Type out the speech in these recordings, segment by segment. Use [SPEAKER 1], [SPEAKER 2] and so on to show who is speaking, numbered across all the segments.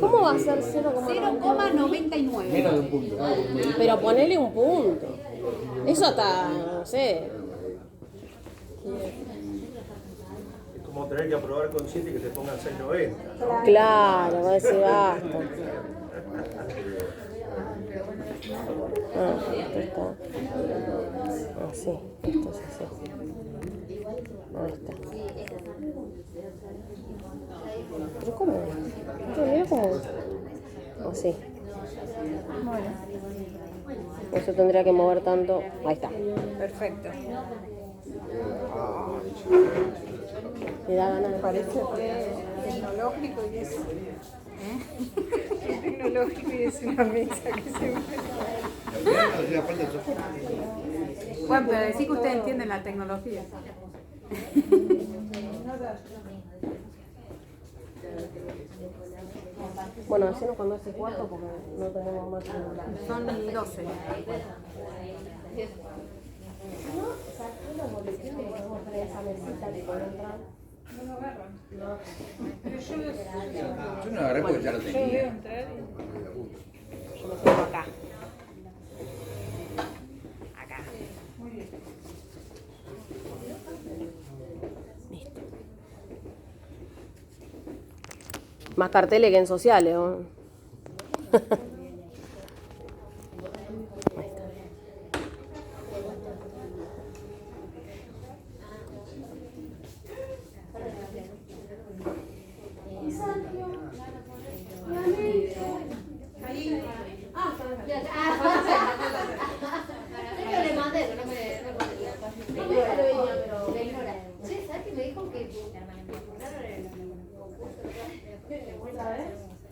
[SPEAKER 1] ¿Cómo va a ser 0,99?
[SPEAKER 2] Menos de un punto.
[SPEAKER 1] Pero ponele un punto. Eso hasta, no sé.
[SPEAKER 3] Es como tener que aprobar con 7 y que te pongan 6,90.
[SPEAKER 1] Claro, va a decir basta. Esto está. Así, esto es así. Ahí está. ¿Pero cómo? Esto mira como. Así.
[SPEAKER 4] Bueno,
[SPEAKER 1] No se tendría que mover tanto. Ahí está.
[SPEAKER 4] perfecto.
[SPEAKER 1] Me da ganas de.
[SPEAKER 4] Parece re tecnológico y es... tecnológico y es una mesa que se...
[SPEAKER 5] Bueno, pero decir que ustedes entienden la tecnología.
[SPEAKER 1] Bueno, decimos cuando hace cuarto porque no tenemos más celular.
[SPEAKER 5] Son 12.
[SPEAKER 2] Yo no agarré porque ya lo
[SPEAKER 4] Yo veo
[SPEAKER 2] tenía.
[SPEAKER 4] entrar y...
[SPEAKER 1] Yo me siento acá. Acá. Listo. Más carteles que en sociales, ¿no?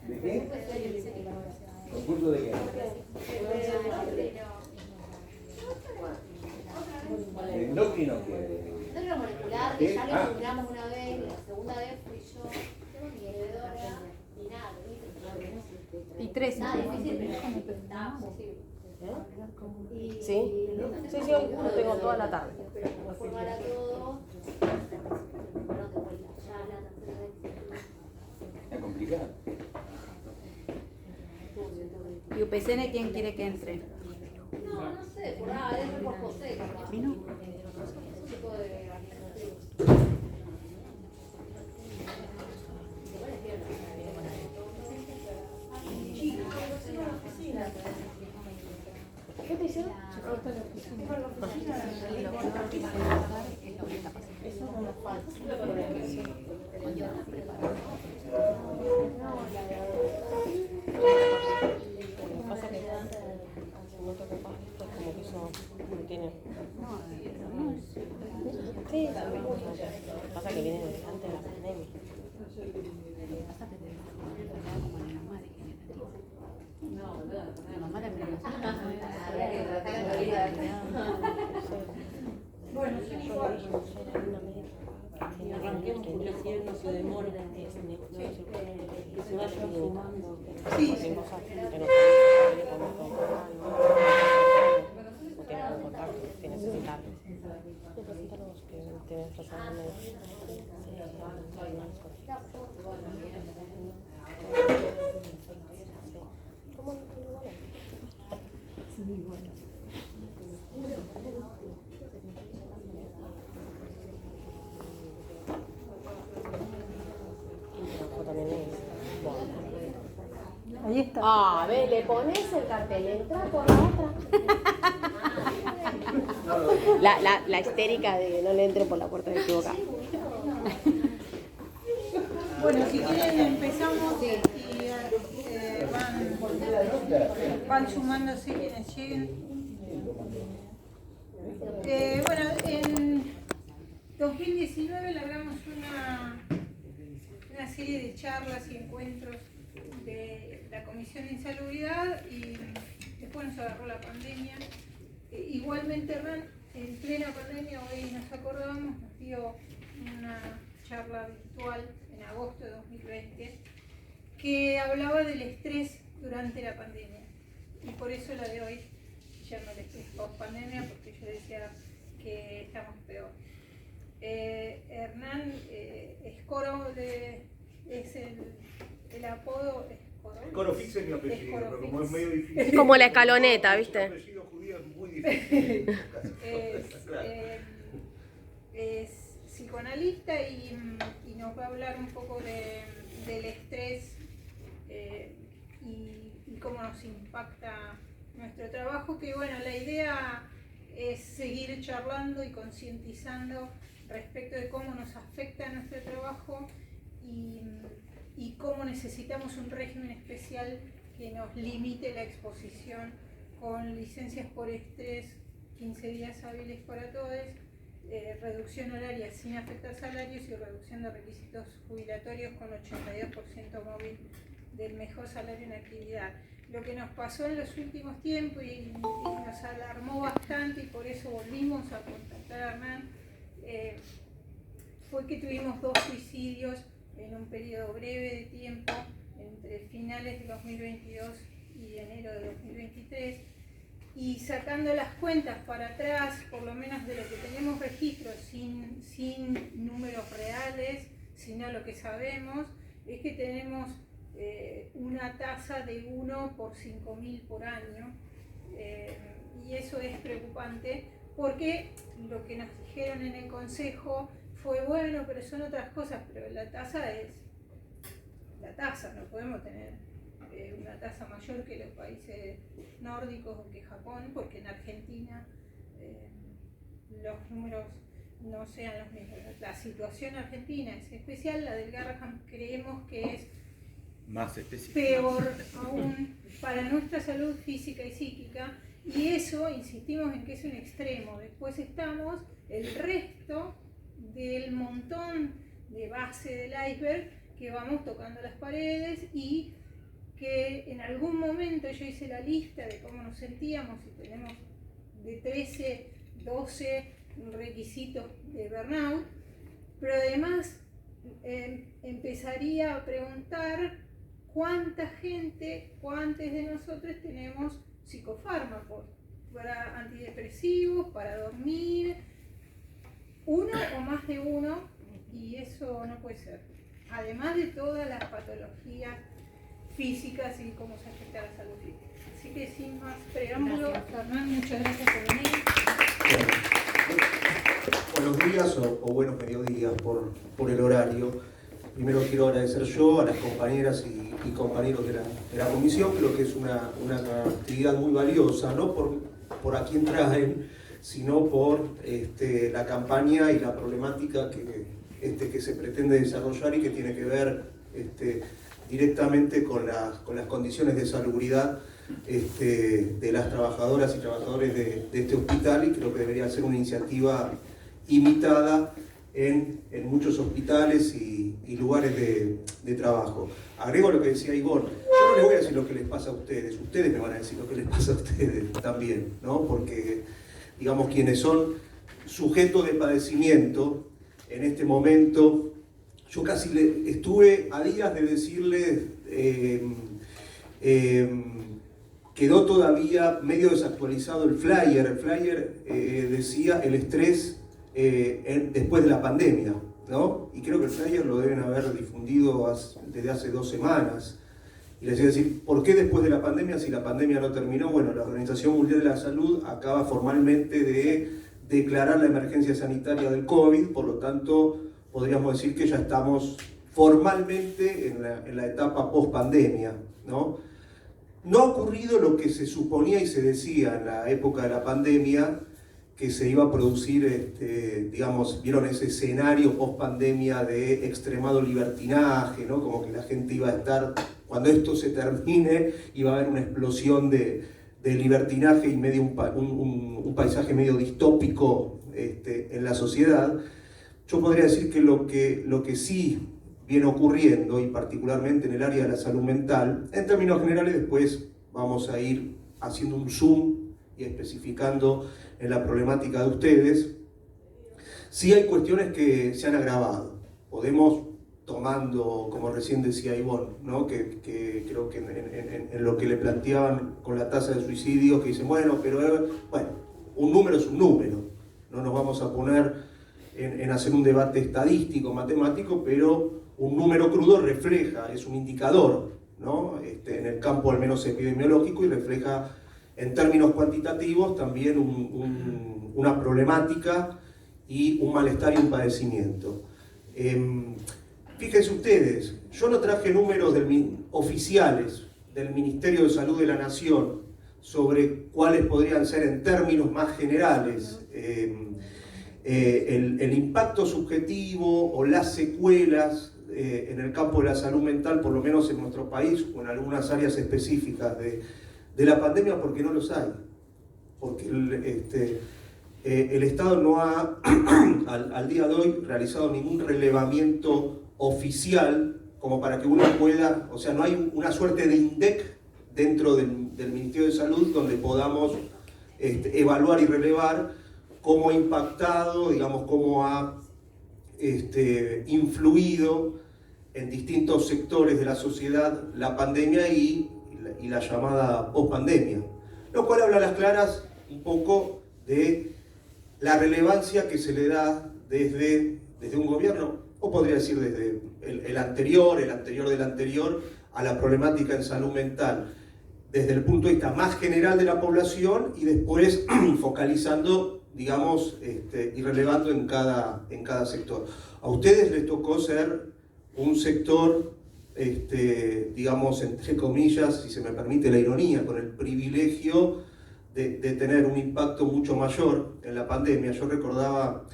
[SPEAKER 2] ¿De qué? ¿Concurso de qué? ¿De endocrino que?
[SPEAKER 6] Endocrino molecular, que ya lo superamos una vez, la segunda vez fui yo, mi bebedora, y nada,
[SPEAKER 5] Y 13.
[SPEAKER 6] nada difícil, pero estaba posible.
[SPEAKER 1] Sí, sí, sí, hoy lo tengo toda la tarde.
[SPEAKER 6] Pero como formar a todo, bueno, de vuelta, ya la tercera vez.
[SPEAKER 2] Es complicado.
[SPEAKER 5] ¿Y UPCN quién quiere que entre?
[SPEAKER 6] No, no sé, por nada, es por José, capaz.
[SPEAKER 5] ¿Vino?
[SPEAKER 6] Es un tipo de administrativo.
[SPEAKER 1] ¿Qué te hicieron? Pasa que no te ocupas esto, como que eso no tiene. Sí, pasa que viene de antes de la pandemia.
[SPEAKER 6] Bueno,
[SPEAKER 1] Arranquemos porque si él no se demora, se vaya sumando.
[SPEAKER 4] Sí,
[SPEAKER 1] Que
[SPEAKER 4] sí.
[SPEAKER 1] no sabe que no tiene contacto, que necesitar. Necesita los que tienen que ¿Cómo sí, bueno.
[SPEAKER 4] Ahí está.
[SPEAKER 1] Ah, ve, le pones el cartel, entra por la otra. La histérica de que no le entren por la puerta equivocada.
[SPEAKER 4] Bueno, si quieren empezamos y van sumándose quienes lleguen. Bueno, en 2019 logramos una serie de charlas y encuentros de la Comisión de Insalubridad y después nos agarró la pandemia. Igualmente Hernán, en plena pandemia, hoy nos acordamos, nos dio una charla virtual en agosto de 2020 que hablaba del estrés durante la pandemia y por eso la de hoy se llama el estrés post pandemia, porque yo decía que estamos peor. Hernán Escoro es el el apodo es
[SPEAKER 3] Corofix es mi apellido, pero como es medio difícil.
[SPEAKER 1] Es como la escaloneta, ¿viste?
[SPEAKER 3] El apellido judío es muy difícil.
[SPEAKER 4] Es psicoanalista y nos va a hablar un poco del estrés y cómo nos impacta nuestro trabajo, que bueno, la idea es seguir charlando y concientizando respecto de cómo nos afecta nuestro trabajo y cómo necesitamos un régimen especial que nos limite la exposición con licencias por estrés, 15 días hábiles para todos, reducción horaria sin afectar salarios y reducción de requisitos jubilatorios con 82% móvil del mejor salario en actividad. Lo que nos pasó en los últimos tiempos y nos alarmó bastante y por eso volvimos a contactar a Hernán, fue que tuvimos 2 suicidios en un periodo breve de tiempo, entre finales de 2022 y enero de 2023, y sacando las cuentas para atrás, por lo menos de lo que tenemos registros, sin números reales, sino lo que sabemos, es que tenemos una tasa de 1 por 5.000 por año, y eso es preocupante porque lo que nos dijeron en el consejo fue bueno, pero son otras cosas, pero la tasa es la tasa, no podemos tener una tasa mayor que los países nórdicos o que Japón, porque en Argentina los números no sean los mismos. La situación argentina es especial, la del Garrahan creemos que es
[SPEAKER 2] Más específico.
[SPEAKER 4] peor aún para nuestra salud física y psíquica, y eso insistimos en que es un extremo. Después estamos el resto del montón de base del iceberg que vamos tocando las paredes y que en algún momento yo hice la lista de cómo nos sentíamos y tenemos de 13, 12 requisitos de burnout, pero además empezaría a preguntar cuánta gente, cuántos de nosotros tenemos psicofármacos para antidepresivos, para dormir, uno o más de uno, y eso no puede ser. Además de todas las patologías físicas y cómo se afecta a la salud física. Así que sin más preámbulo, Hernán, muchas gracias por venir.
[SPEAKER 7] Buenos días o buenos mediodías por el horario. Primero quiero agradecer yo a las compañeras y compañeros de la comisión. Creo que es una actividad muy valiosa, no por a quién traen, sino por la campaña y la problemática que se pretende desarrollar y que tiene que ver directamente con las condiciones de salubridad de las trabajadoras y trabajadores de este hospital, y creo que debería ser una iniciativa imitada en muchos hospitales y lugares de trabajo. Agrego lo que decía Ivonne, yo no les voy a decir lo que les pasa a ustedes me van a decir lo que les pasa a ustedes también, ¿no? Porque, digamos, quienes son sujetos de padecimiento en este momento, yo casi estuve a días de decirles, quedó todavía medio desactualizado el flyer. El flyer decía el estrés después de la pandemia, ¿no? Y creo que el flyer lo deben haber difundido desde hace 2 semanas. Y les iba a decir, ¿por qué después de la pandemia si la pandemia no terminó? Bueno, la Organización Mundial de la Salud acaba formalmente de declarar la emergencia sanitaria del COVID, por lo tanto podríamos decir que ya estamos formalmente en la etapa post-pandemia, ¿no? No ha ocurrido lo que se suponía y se decía en la época de la pandemia, que se iba a producir, digamos, vieron ese escenario post-pandemia de extremado libertinaje, ¿no? Como que la gente iba a estar, cuando esto se termine, iba a haber una explosión de libertinaje y medio un paisaje medio distópico en la sociedad. Yo podría decir que lo que sí viene ocurriendo, y particularmente en el área de la salud mental, en términos generales después vamos a ir haciendo un zoom y especificando en la problemática de ustedes, sí hay cuestiones que se han agravado. Podemos, tomando, como recién decía Ivonne, ¿no? que creo que en lo que le planteaban con la tasa de suicidio, que dicen, bueno, un número es un número, no nos vamos a poner en hacer un debate estadístico, matemático, pero un número crudo refleja, es un indicador, ¿no? En el campo al menos epidemiológico, y refleja en términos cuantitativos también una problemática y un malestar y un padecimiento. Fíjense ustedes, yo no traje números oficiales del Ministerio de Salud de la Nación sobre cuáles podrían ser en términos más generales el impacto subjetivo o las secuelas en el campo de la salud mental, por lo menos en nuestro país o en algunas áreas específicas de la pandemia, porque no los hay. Porque el Estado no ha, al día de hoy, realizado ningún relevamiento oficial como para que uno pueda, o sea, no hay una suerte de INDEC dentro del Ministerio de Salud donde podamos evaluar y relevar cómo ha impactado, digamos, cómo ha influido en distintos sectores de la sociedad la pandemia y la llamada pospandemia. Lo cual habla a las claras un poco de la relevancia que se le da desde un gobierno, o podría decir desde el anterior del anterior, a la problemática en salud mental, desde el punto de vista más general de la población y después focalizando, digamos, y relevando en cada sector. A ustedes les tocó ser un sector, digamos, entre comillas, si se me permite la ironía, con el privilegio de tener un impacto mucho mayor en la pandemia. Yo recordaba,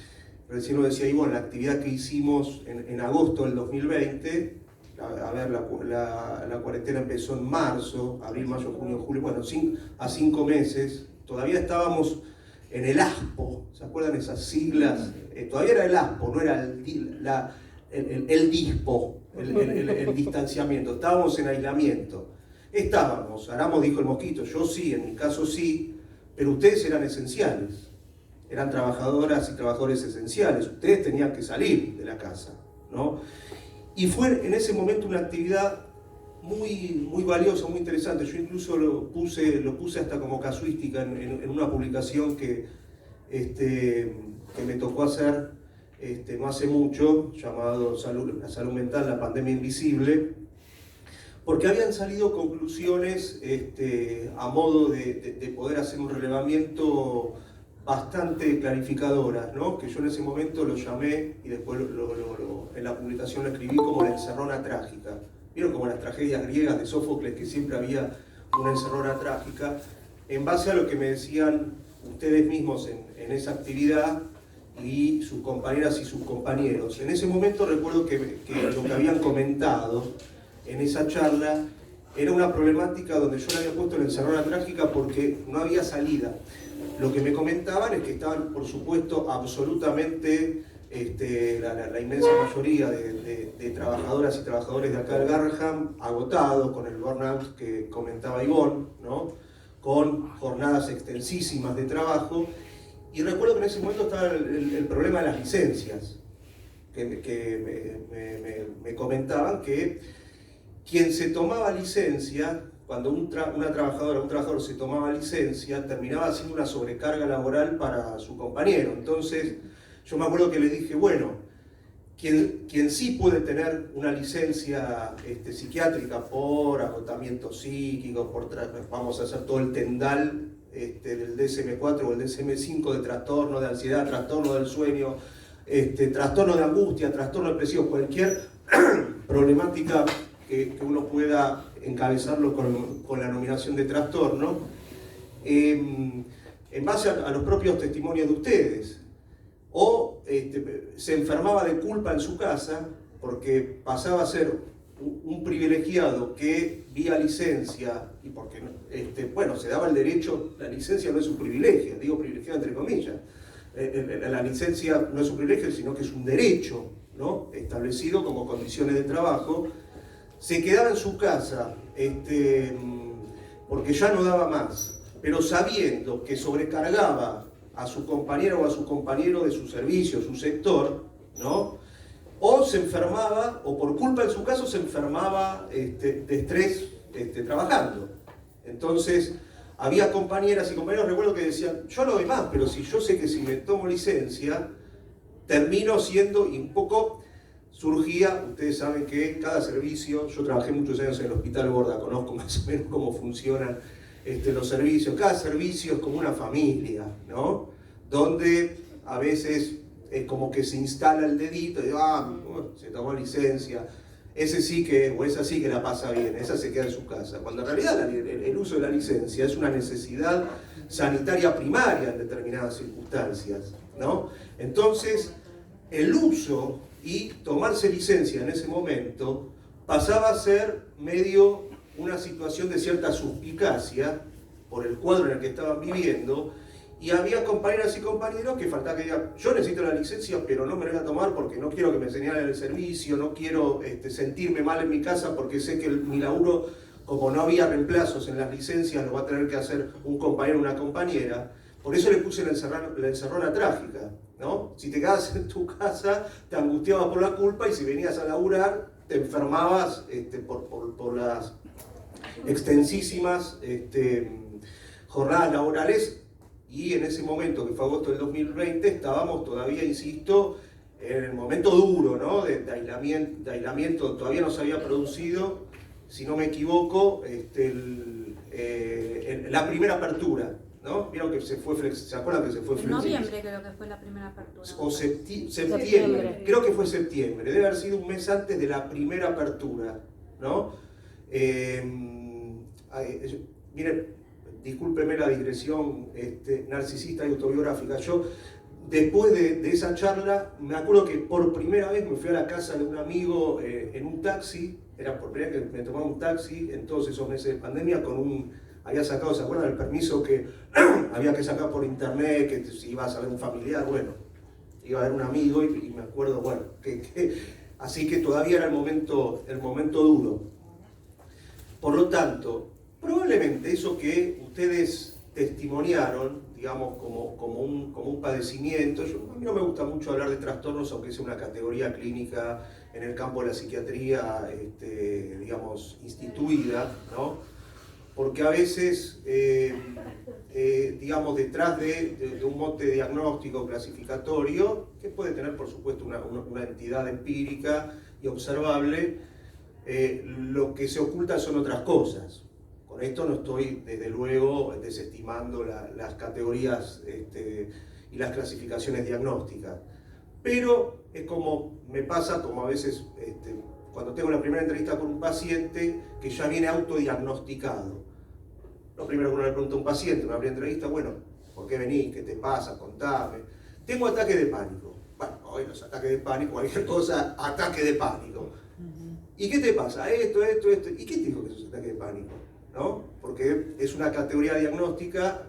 [SPEAKER 7] recién lo decía Ivonne, la actividad que hicimos en agosto del 2020, a ver, la cuarentena empezó en marzo, abril, mayo, junio, julio, bueno, a 5 meses, todavía estábamos en el ASPO, ¿se acuerdan esas siglas? Todavía era el ASPO, no era el DISPO, el distanciamiento, estábamos en aislamiento. Aramos dijo el mosquito, yo sí, en mi caso sí, pero ustedes eran esenciales, eran trabajadoras y trabajadores esenciales, ustedes tenían que salir de la casa, ¿no? Y fue en ese momento una actividad muy, muy valiosa, muy interesante. Yo incluso lo puse hasta como casuística en una publicación que me tocó hacer no hace mucho, llamado La salud mental, la pandemia invisible, porque habían salido conclusiones a modo de poder hacer un relevamiento bastante clarificadoras, ¿no? Que yo en ese momento lo llamé, y después en la publicación lo escribí como la encerrona trágica. ¿Vieron como las tragedias griegas de Sófocles, que siempre había una encerrona trágica? En base a lo que me decían ustedes mismos en esa actividad, y sus compañeras y sus compañeros. En ese momento recuerdo que lo que habían comentado en esa charla era una problemática donde yo le había puesto la encerrona trágica porque no había salida. Lo que me comentaban es que estaban, por supuesto, absolutamente la inmensa mayoría de trabajadoras y trabajadores de acá del Garrahan agotados con el burnout que comentaba Ivonne, ¿no? Con jornadas extensísimas de trabajo. Y recuerdo que en ese momento estaba el problema de las licencias, que me comentaban que quien se tomaba licencia, cuando una trabajadora o un trabajador se tomaba licencia, terminaba haciendo una sobrecarga laboral para su compañero. Entonces, yo me acuerdo que le dije, bueno, quien sí puede tener una licencia psiquiátrica por agotamiento psíquico, vamos a hacer todo el tendal del DSM-4 o el DSM-5 de trastorno de ansiedad, trastorno del sueño, trastorno de angustia, trastorno depresivo, cualquier problemática que uno pueda encabezarlo con la nominación de trastorno, en base a los propios testimonios de ustedes, o se enfermaba de culpa en su casa porque pasaba a ser un privilegiado que vía licencia, y porque bueno, se daba el derecho, la licencia no es un privilegio, digo privilegiado entre comillas, la licencia no es un privilegio, sino que es un derecho, ¿no? Establecido como condiciones de trabajo, se quedaba en su casa porque ya no daba más, pero sabiendo que sobrecargaba a su compañera o a su compañero de su servicio, su sector, ¿no? O se enfermaba, o por culpa en su caso se enfermaba de estrés trabajando. Entonces, había compañeras y compañeros, recuerdo que decían, yo no doy más, pero si yo sé que si me tomo licencia, termino siendo, y un poco surgía, ustedes saben que cada servicio, yo trabajé muchos años en el Hospital Borda, conozco más o menos cómo funcionan los servicios, cada servicio es como una familia, ¿no? Donde a veces es como que se instala el dedito y se tomó licencia, ese sí que, o esa sí que la pasa bien, esa se queda en su casa, cuando en realidad el uso de la licencia es una necesidad sanitaria primaria en determinadas circunstancias, ¿no? Entonces, el uso y tomarse licencia en ese momento pasaba a ser medio una situación de cierta suspicacia por el cuadro en el que estaban viviendo, y había compañeras y compañeros que faltaba que digan, yo necesito la licencia, pero no me la voy a tomar porque no quiero que me señalen el servicio, no quiero sentirme mal en mi casa porque sé que mi laburo, como no había reemplazos en las licencias, lo va a tener que hacer un compañero o una compañera. Por eso le puse la encerrona trágica, ¿no? Si te quedabas en tu casa, te angustiabas por la culpa, y si venías a laburar, te enfermabas por las extensísimas jornadas laborales. Y en ese momento, que fue agosto del 2020, estábamos todavía, insisto, en el momento duro, ¿no? de aislamiento, todavía no se había producido, si no me equivoco, la primera apertura, ¿no? Vieron que ¿se acuerdan que se fue
[SPEAKER 5] En noviembre creo que fue la primera apertura.
[SPEAKER 7] O septiembre, creo que fue septiembre, debe haber sido un mes antes de la primera apertura, ¿no? Miren, discúlpeme la digresión narcisista y autobiográfica. Yo, después de esa charla, me acuerdo que por primera vez me fui a la casa de un amigo en un taxi. Era por primera vez que me tomaba un taxi en todos esos meses de pandemia, había sacado, ¿se acuerdan? El permiso que había que sacar por internet, que si ibas a ver un familiar, bueno, iba a ver un amigo, y me acuerdo, bueno, así que todavía era el momento duro. Por lo tanto, probablemente eso que ustedes testimoniaron, digamos, como un padecimiento, a mí no me gusta mucho hablar de trastornos, aunque sea una categoría clínica en el campo de la psiquiatría, digamos, instituida, ¿no? Porque a veces, digamos, detrás de un mote diagnóstico clasificatorio, que puede tener, por supuesto, una entidad empírica y observable, lo que se oculta son otras cosas. Con esto no estoy, desde luego, desestimando las categorías y las clasificaciones diagnósticas. Pero es como me pasa, como a veces cuando tengo la primera entrevista con un paciente que ya viene autodiagnosticado. Lo primero que uno le pregunta a un paciente en una primera entrevista, bueno, ¿por qué venís? ¿Qué te pasa? Contame. Tengo ataque de pánico. Bueno, hoy los ataques de pánico, cualquier cosa, ataque de pánico. ¿Y qué te pasa? Esto. ¿Y qué te dijo que es un ataque de pánico? ¿No? Porque es una categoría diagnóstica,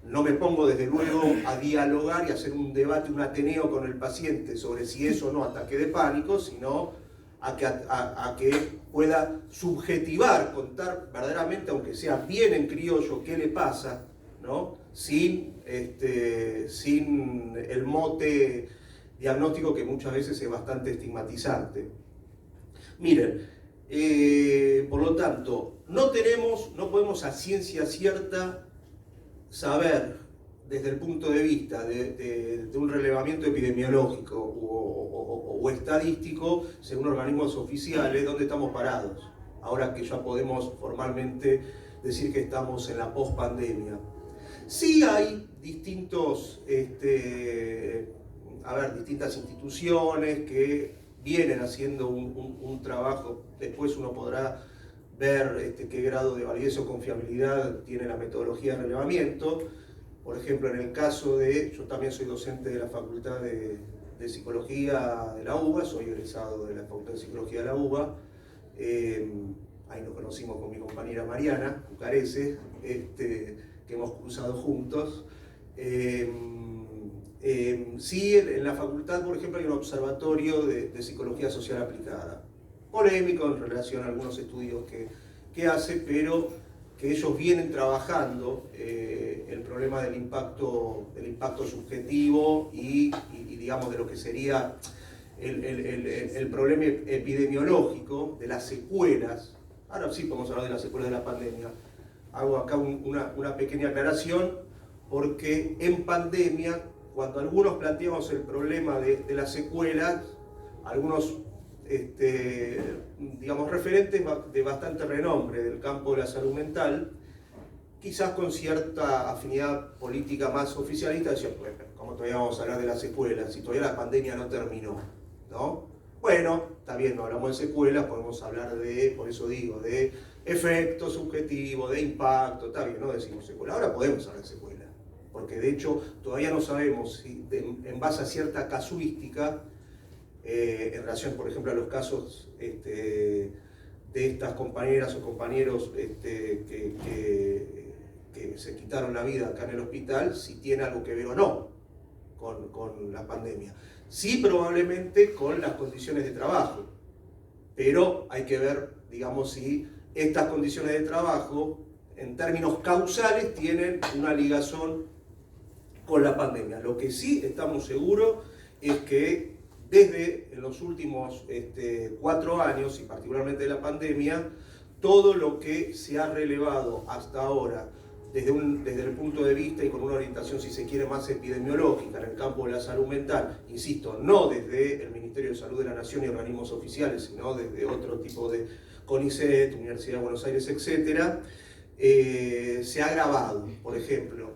[SPEAKER 7] no me pongo desde luego a dialogar y a hacer un debate, un ateneo con el paciente sobre si es o no ataque de pánico, sino a que pueda subjetivar, contar verdaderamente, aunque sea bien en criollo, qué le pasa, ¿no? Sin el mote diagnóstico que muchas veces es bastante estigmatizante. Miren, por lo tanto, no podemos a ciencia cierta saber desde el punto de vista de un relevamiento epidemiológico o estadístico, según organismos oficiales, dónde estamos parados, ahora que ya podemos formalmente decir que estamos en la pospandemia. Sí hay distintas instituciones que vienen haciendo un trabajo, después uno podrá ver qué grado de validez o confiabilidad tiene la metodología de relevamiento. Por ejemplo, en el caso yo también soy docente de la Facultad de Psicología de la UBA, soy egresado de la Facultad de Psicología de la UBA, ahí nos conocimos con mi compañera Mariana Cucarese, que hemos cruzado juntos. Sí, en la facultad, por ejemplo, hay un observatorio de psicología social aplicada, polémico en relación a algunos estudios que hace, pero que ellos vienen trabajando el problema del impacto subjetivo y digamos de lo que sería el problema epidemiológico de las secuelas. Ahora sí podemos hablar de las secuelas de la pandemia. Hago acá una pequeña aclaración, porque en pandemia, cuando algunos planteamos el problema de las secuelas, algunos digamos, referentes de bastante renombre del campo de la salud mental, quizás con cierta afinidad política más oficialista, decían, bueno, como todavía vamos a hablar de las secuelas, si todavía la pandemia no terminó, ¿no? Bueno, está bien, no hablamos de secuelas, podemos hablar de, por eso digo, de efecto subjetivo, de impacto, está bien, no decimos secuela, ahora podemos hablar de secuela, porque de hecho todavía no sabemos si en base a cierta casuística, en relación, por ejemplo, a los casos de estas compañeras o compañeros que se quitaron la vida acá en el hospital, si tiene algo que ver o no con la pandemia. Sí, probablemente con las condiciones de trabajo, pero hay que ver, digamos, si estas condiciones de trabajo, en términos causales, tienen una ligazón con la pandemia. Lo que sí estamos seguros es que desde los últimos 4 años, y particularmente de la pandemia, todo lo que se ha relevado hasta ahora, desde el punto de vista y con una orientación, si se quiere, más epidemiológica en el campo de la salud mental, insisto, no desde el Ministerio de Salud de la Nación y organismos oficiales, sino desde otro tipo de CONICET, Universidad de Buenos Aires, etc., se ha agravado. Por ejemplo,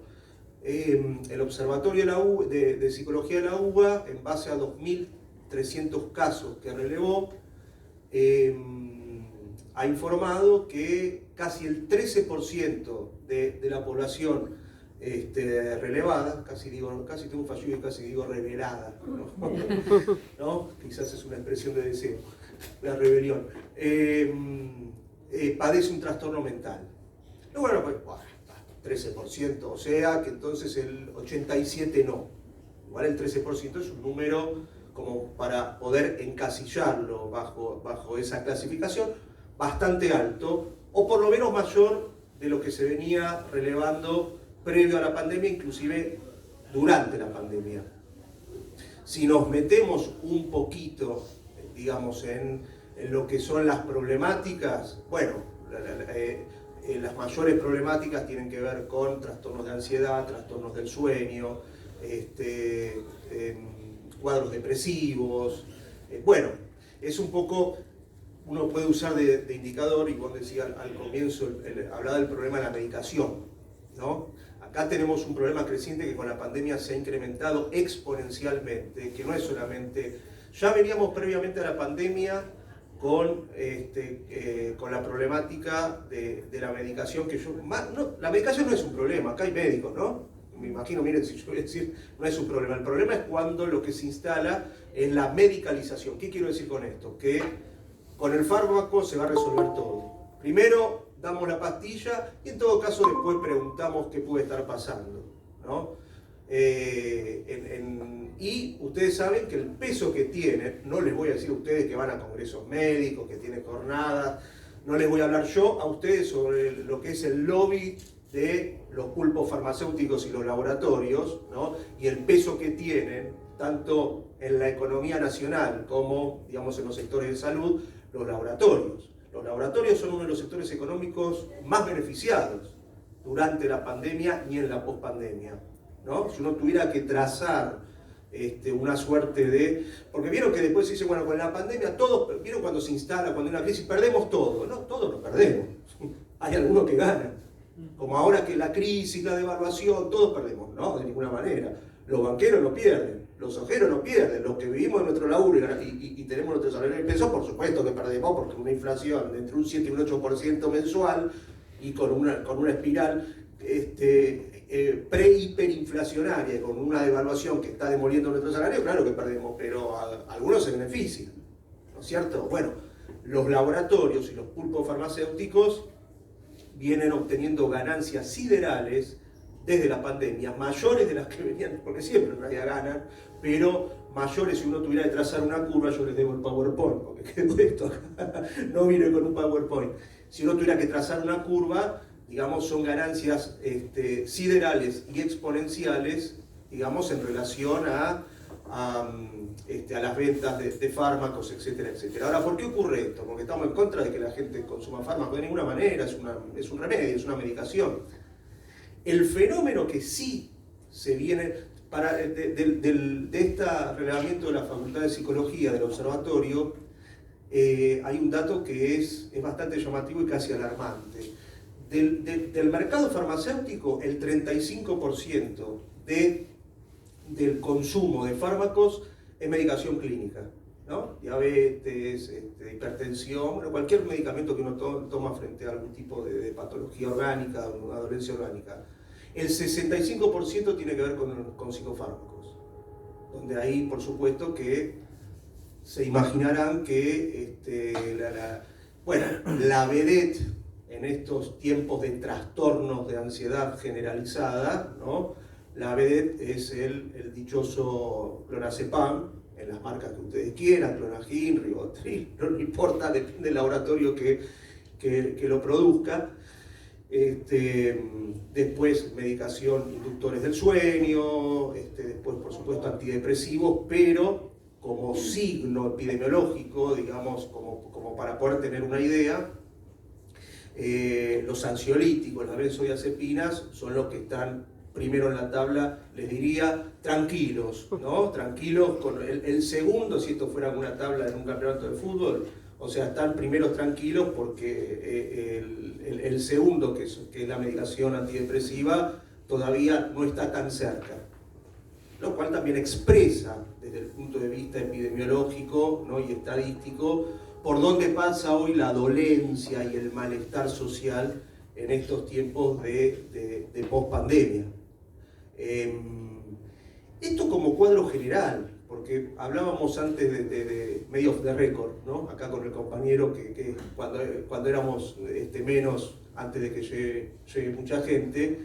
[SPEAKER 7] el Observatorio de Psicología de la UBA, en base a 2.300 casos que relevó, ha informado que casi el 13% de la población relevada, casi tengo un fallido y casi digo revelada, ¿no? Quizás es una expresión de deseo, la rebelión, padece un trastorno mental. Y bueno, pues 13%, o sea que entonces el 87% no. Igual el 13% es un número como para poder encasillarlo bajo esa clasificación, bastante alto, o por lo menos mayor de lo que se venía relevando previo a la pandemia, inclusive durante la pandemia. Si nos metemos un poquito, digamos, en lo que son las problemáticas, bueno, las mayores problemáticas tienen que ver con trastornos de ansiedad, trastornos del sueño, cuadros depresivos. Bueno, es un poco, uno puede usar de indicador, y vos decías al comienzo, hablaba del problema de la medicación, ¿no? Acá tenemos un problema creciente que con la pandemia se ha incrementado exponencialmente, que no es solamente, ya veníamos previamente a la pandemia con la problemática de la medicación, la medicación no es un problema, acá hay médicos, ¿no? Me imagino, miren, si yo voy a decir, no es un problema. El problema es cuando lo que se instala es la medicalización. ¿Qué quiero decir con esto? Que con el fármaco se va a resolver todo. Primero damos la pastilla y en todo caso después preguntamos qué puede estar pasando, ¿no? Y ustedes saben que el peso que tiene, no les voy a decir a ustedes que van a congresos médicos, que tienen jornadas, no les voy a hablar yo a ustedes sobre lo que es el lobby de los pulpos farmacéuticos y los laboratorios, ¿no? Y el peso que tienen, tanto en la economía nacional como, digamos, en los sectores de salud, los laboratorios. Los laboratorios son uno de los sectores económicos más beneficiados durante la pandemia y en la pospandemia, ¿no? Si uno tuviera que trazar una suerte de... Porque vieron que después se dice, bueno, con la pandemia, todos, vieron cuando se instala, cuando hay una crisis, perdemos todo. No, todos lo perdemos. Hay algunos que ganan. Como ahora que la crisis, la devaluación, todos perdemos. No, de ninguna manera. Los banqueros no pierden, los ojeros no pierden, los que vivimos en nuestro laburo y tenemos nuestro salario en pesos, por supuesto que perdemos, porque una inflación de entre un 7 y un 8% mensual y con una espiral pre-hiperinflacionaria, con una devaluación que está demoliendo nuestro salario, claro que perdemos, pero algunos se benefician, ¿no es cierto? Bueno, los laboratorios y los pulpos farmacéuticos vienen obteniendo ganancias siderales desde la pandemia, mayores de las que venían, porque siempre en realidad ganan, pero mayores. Si uno tuviera que trazar una curva, yo les debo el PowerPoint, porque quedó esto acá, no vine con un PowerPoint. Si uno tuviera que trazar una curva, digamos, son ganancias siderales y exponenciales, digamos, en relación a las ventas de fármacos, etcétera, etcétera. Ahora, ¿por qué ocurre esto? Porque estamos en contra de que la gente consuma fármacos de ninguna manera, es un remedio, es una medicación. El fenómeno que sí se viene de este relevamiento de la Facultad de Psicología del Observatorio, hay un dato que es bastante llamativo y casi alarmante. Del mercado farmacéutico, el 35% del consumo de fármacos es medicación clínica, ¿no? Diabetes, hipertensión, bueno, cualquier medicamento que uno toma frente a algún tipo de patología orgánica, una dolencia orgánica. El 65% tiene que ver con psicofármacos, donde ahí, por supuesto, que se imaginarán que la vedette en estos tiempos de trastornos de ansiedad generalizada, ¿no? La vedette es el dichoso clonazepam, en las marcas que ustedes quieran, Clonagin, Rivotril, no importa, depende del laboratorio que lo produzca. Después medicación, inductores del sueño, después por supuesto antidepresivos, pero como signo epidemiológico, digamos, como para poder tener una idea, los ansiolíticos, las benzodiazepinas, son los que están primero en la tabla, les diría, tranquilos, ¿no? Tranquilos con el segundo, si esto fuera una tabla en un campeonato de fútbol, o sea, están primeros tranquilos porque el segundo, que es la medicación antidepresiva, todavía no está tan cerca. Lo cual también expresa, desde el punto de vista epidemiológico, ¿no? Y estadístico, por dónde pasa hoy la dolencia y el malestar social en estos tiempos de post-pandemia. Esto como cuadro general, porque hablábamos antes de medios de récord, ¿no? Acá con el compañero que cuando éramos menos, antes de que llegue mucha gente,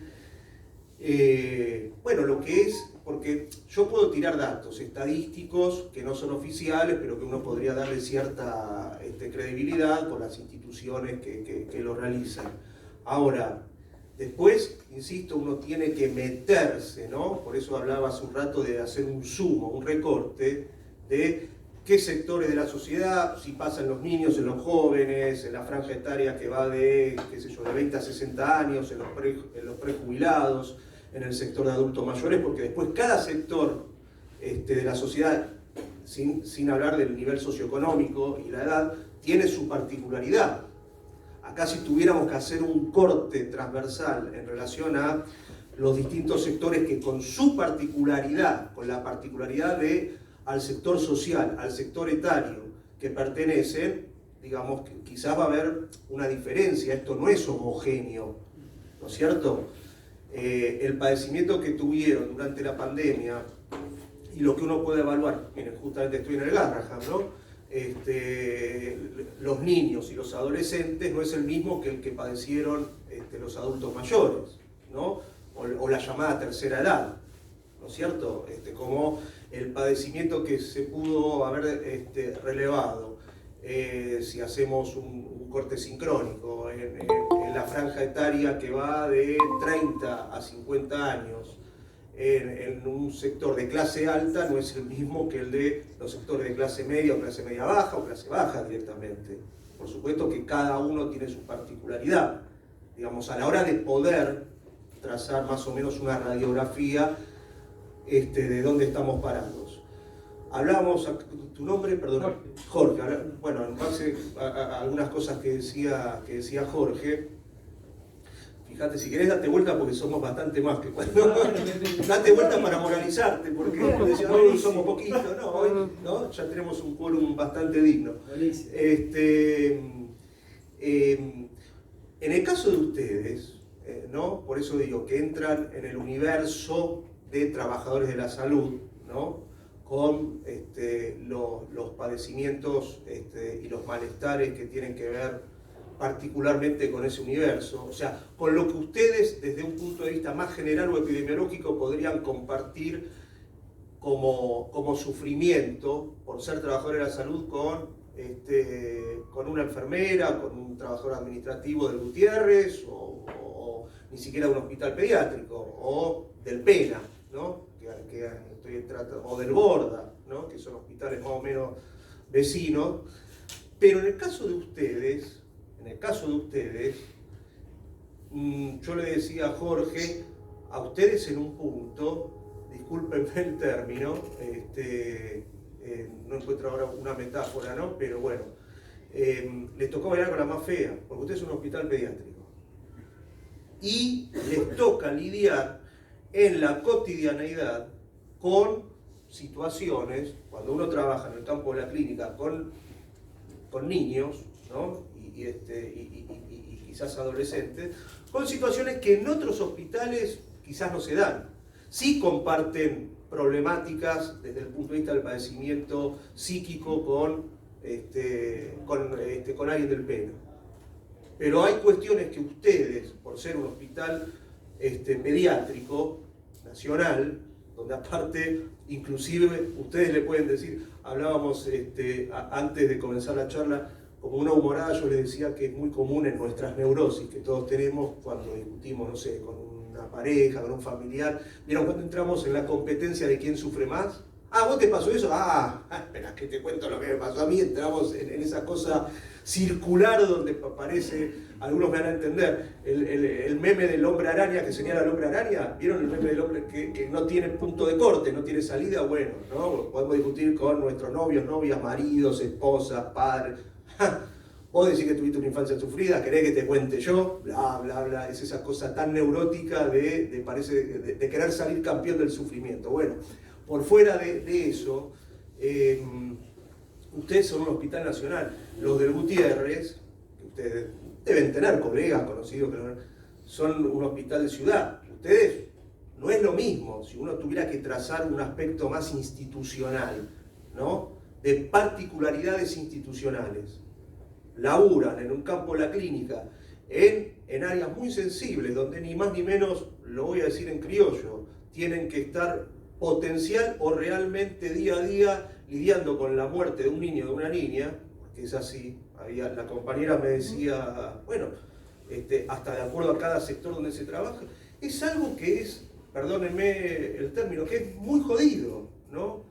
[SPEAKER 7] bueno, lo que es, porque yo puedo tirar datos estadísticos que no son oficiales, pero que uno podría darle cierta credibilidad por las instituciones que lo realizan. Ahora, después, insisto, uno tiene que meterse, ¿no? Por eso hablaba hace un rato de hacer un sumo, un recorte de qué sectores de la sociedad, si pasa en los niños, en los jóvenes, en la franja etaria que va de, qué sé yo, de 20 a 60 años, en los prejubilados, en el sector de adultos mayores, porque después cada sector de la sociedad, sin hablar del nivel socioeconómico y la edad, tiene su particularidad. Acá si tuviéramos que hacer un corte transversal en relación a los distintos sectores que con su particularidad, con la particularidad al sector social, al sector etario que pertenecen, digamos que quizás va a haber una diferencia, esto no es homogéneo, ¿no es cierto? El padecimiento que tuvieron durante la pandemia y lo que uno puede evaluar, miren, justamente estoy en el Garrahan, ¿no? Los niños y los adolescentes no es el mismo que el que padecieron los adultos mayores, ¿no? O la llamada tercera edad, ¿no es cierto? Como el padecimiento que se pudo haber relevado, si hacemos un corte sincrónico, en la franja etaria que va de 30 a 50 años, en un sector de clase alta no es el mismo que el de los sectores de clase media o clase media baja o clase baja directamente. Por supuesto que cada uno tiene su particularidad. Digamos, a la hora de poder trazar más o menos una radiografía de dónde estamos parados. Hablábamos, ¿tu nombre? Perdón. Jorge. Bueno, en base a algunas cosas que decía Jorge, fíjate, si querés date vuelta porque somos bastante más que cuando... Date vuelta para moralizarte, porque decían, hoy somos poquitos, no, hoy ¿no? Ya tenemos un quórum bastante digno. En el caso de ustedes, ¿no? Por eso digo que entran en el universo de trabajadores de la salud, ¿no? Con los padecimientos y los malestares que tienen que ver particularmente con ese universo, o sea, con lo que ustedes desde un punto de vista más general o epidemiológico podrían compartir como sufrimiento por ser trabajadores de la salud con una enfermera, con un trabajador administrativo del Gutiérrez o ni siquiera de un hospital pediátrico o del Pena, ¿no? O del Borda, ¿no? Que son hospitales más o menos vecinos, pero en el caso de ustedes, yo le decía a Jorge, a ustedes en un punto, discúlpenme el término, no encuentro ahora una metáfora, ¿no? Pero bueno, les tocó bailar con la más fea, porque usted es un hospital pediátrico. Y les toca lidiar en la cotidianeidad con situaciones, cuando uno trabaja en el campo de la clínica con niños, ¿no? y quizás adolescentes, con situaciones que en otros hospitales quizás no se dan. Sí comparten problemáticas desde el punto de vista del padecimiento psíquico con alguien del pelo. Pero hay cuestiones que ustedes, por ser un hospital pediátrico nacional, donde aparte, inclusive, ustedes le pueden decir, hablábamos antes de comenzar la charla, como una humorada yo les decía que es muy común en nuestras neurosis que todos tenemos cuando discutimos, no sé, con una pareja, con un familiar. ¿Vieron cuando entramos en la competencia de quién sufre más? Ah, ¿vos te pasó eso? Espera, que te cuento lo que me pasó a mí. Entramos en esa cosa circular donde parece, algunos me van a entender, el meme del hombre araña que señala al hombre araña. ¿Vieron el meme del hombre que no tiene punto de corte, no tiene salida? Bueno, ¿no? Podemos discutir con nuestros novios, novias, maridos, esposas, padres. Vos decís que tuviste una infancia sufrida, querés que te cuente yo, bla, bla, bla. Es esa cosa tan neurótica de querer salir campeón del sufrimiento. Bueno, por fuera de eso, ustedes son un hospital nacional. Los del Gutiérrez, que ustedes deben tener colegas conocidos, que son un hospital de ciudad. Ustedes no es lo mismo si uno tuviera que trazar un aspecto más institucional, ¿no? De particularidades institucionales. Laburan en un campo de la clínica, en áreas muy sensibles, donde ni más ni menos, lo voy a decir en criollo, tienen que estar potencial o realmente día a día lidiando con la muerte de un niño o de una niña, porque es así. La compañera me decía, bueno, hasta de acuerdo a cada sector donde se trabaja, es algo que es, perdónenme el término, que es muy jodido, ¿no?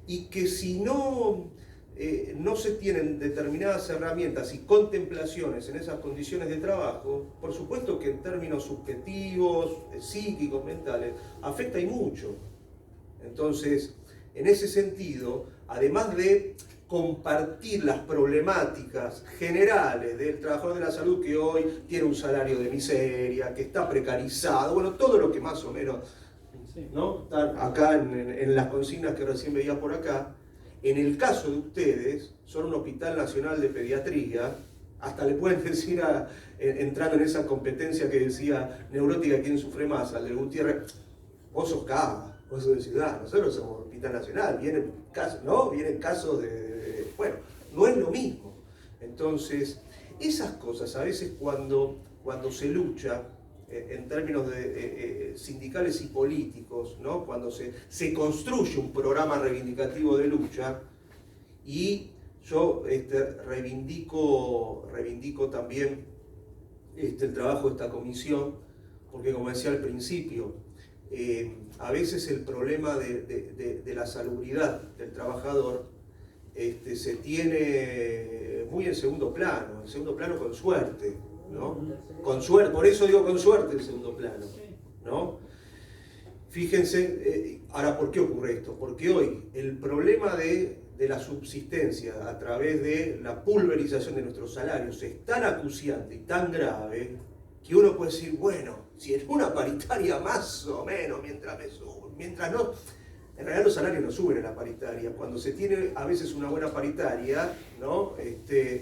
[SPEAKER 7] Y que si no se tienen determinadas herramientas y contemplaciones en esas condiciones de trabajo, por supuesto que en términos subjetivos, psíquicos, mentales, afecta y mucho. Entonces, en ese sentido, además de compartir las problemáticas generales del trabajador de la salud que hoy tiene un salario de miseria, que está precarizado, bueno, todo lo que más o menos, ¿no? Está acá en las consignas que recién veía por acá. En el caso de ustedes, son un hospital nacional de pediatría, hasta le pueden decir, entrando en esa competencia que decía neurótica, ¿quién sufre más? Al de Gutiérrez, vos sos Cava, vos sos de ciudad, nosotros somos hospital nacional, vienen casos, ¿no? Vienen casos bueno, no es lo mismo. Entonces, esas cosas a veces cuando se lucha, en términos sindicales y políticos, ¿no? Cuando se construye un programa reivindicativo de lucha, y yo reivindico también el trabajo de esta comisión, porque como decía al principio, a veces el problema de la salubridad del trabajador se tiene muy en segundo plano con suerte, ¿no? Con suerte, por eso digo con suerte en segundo plano, ¿no? Fíjense, ahora, ¿por qué ocurre esto? Porque hoy el problema de la subsistencia a través de la pulverización de nuestros salarios es tan acuciante y tan grave que uno puede decir, bueno, si en una paritaria más o menos, mientras no... En realidad los salarios no suben en la paritaria. Cuando se tiene a veces una buena paritaria, ¿no?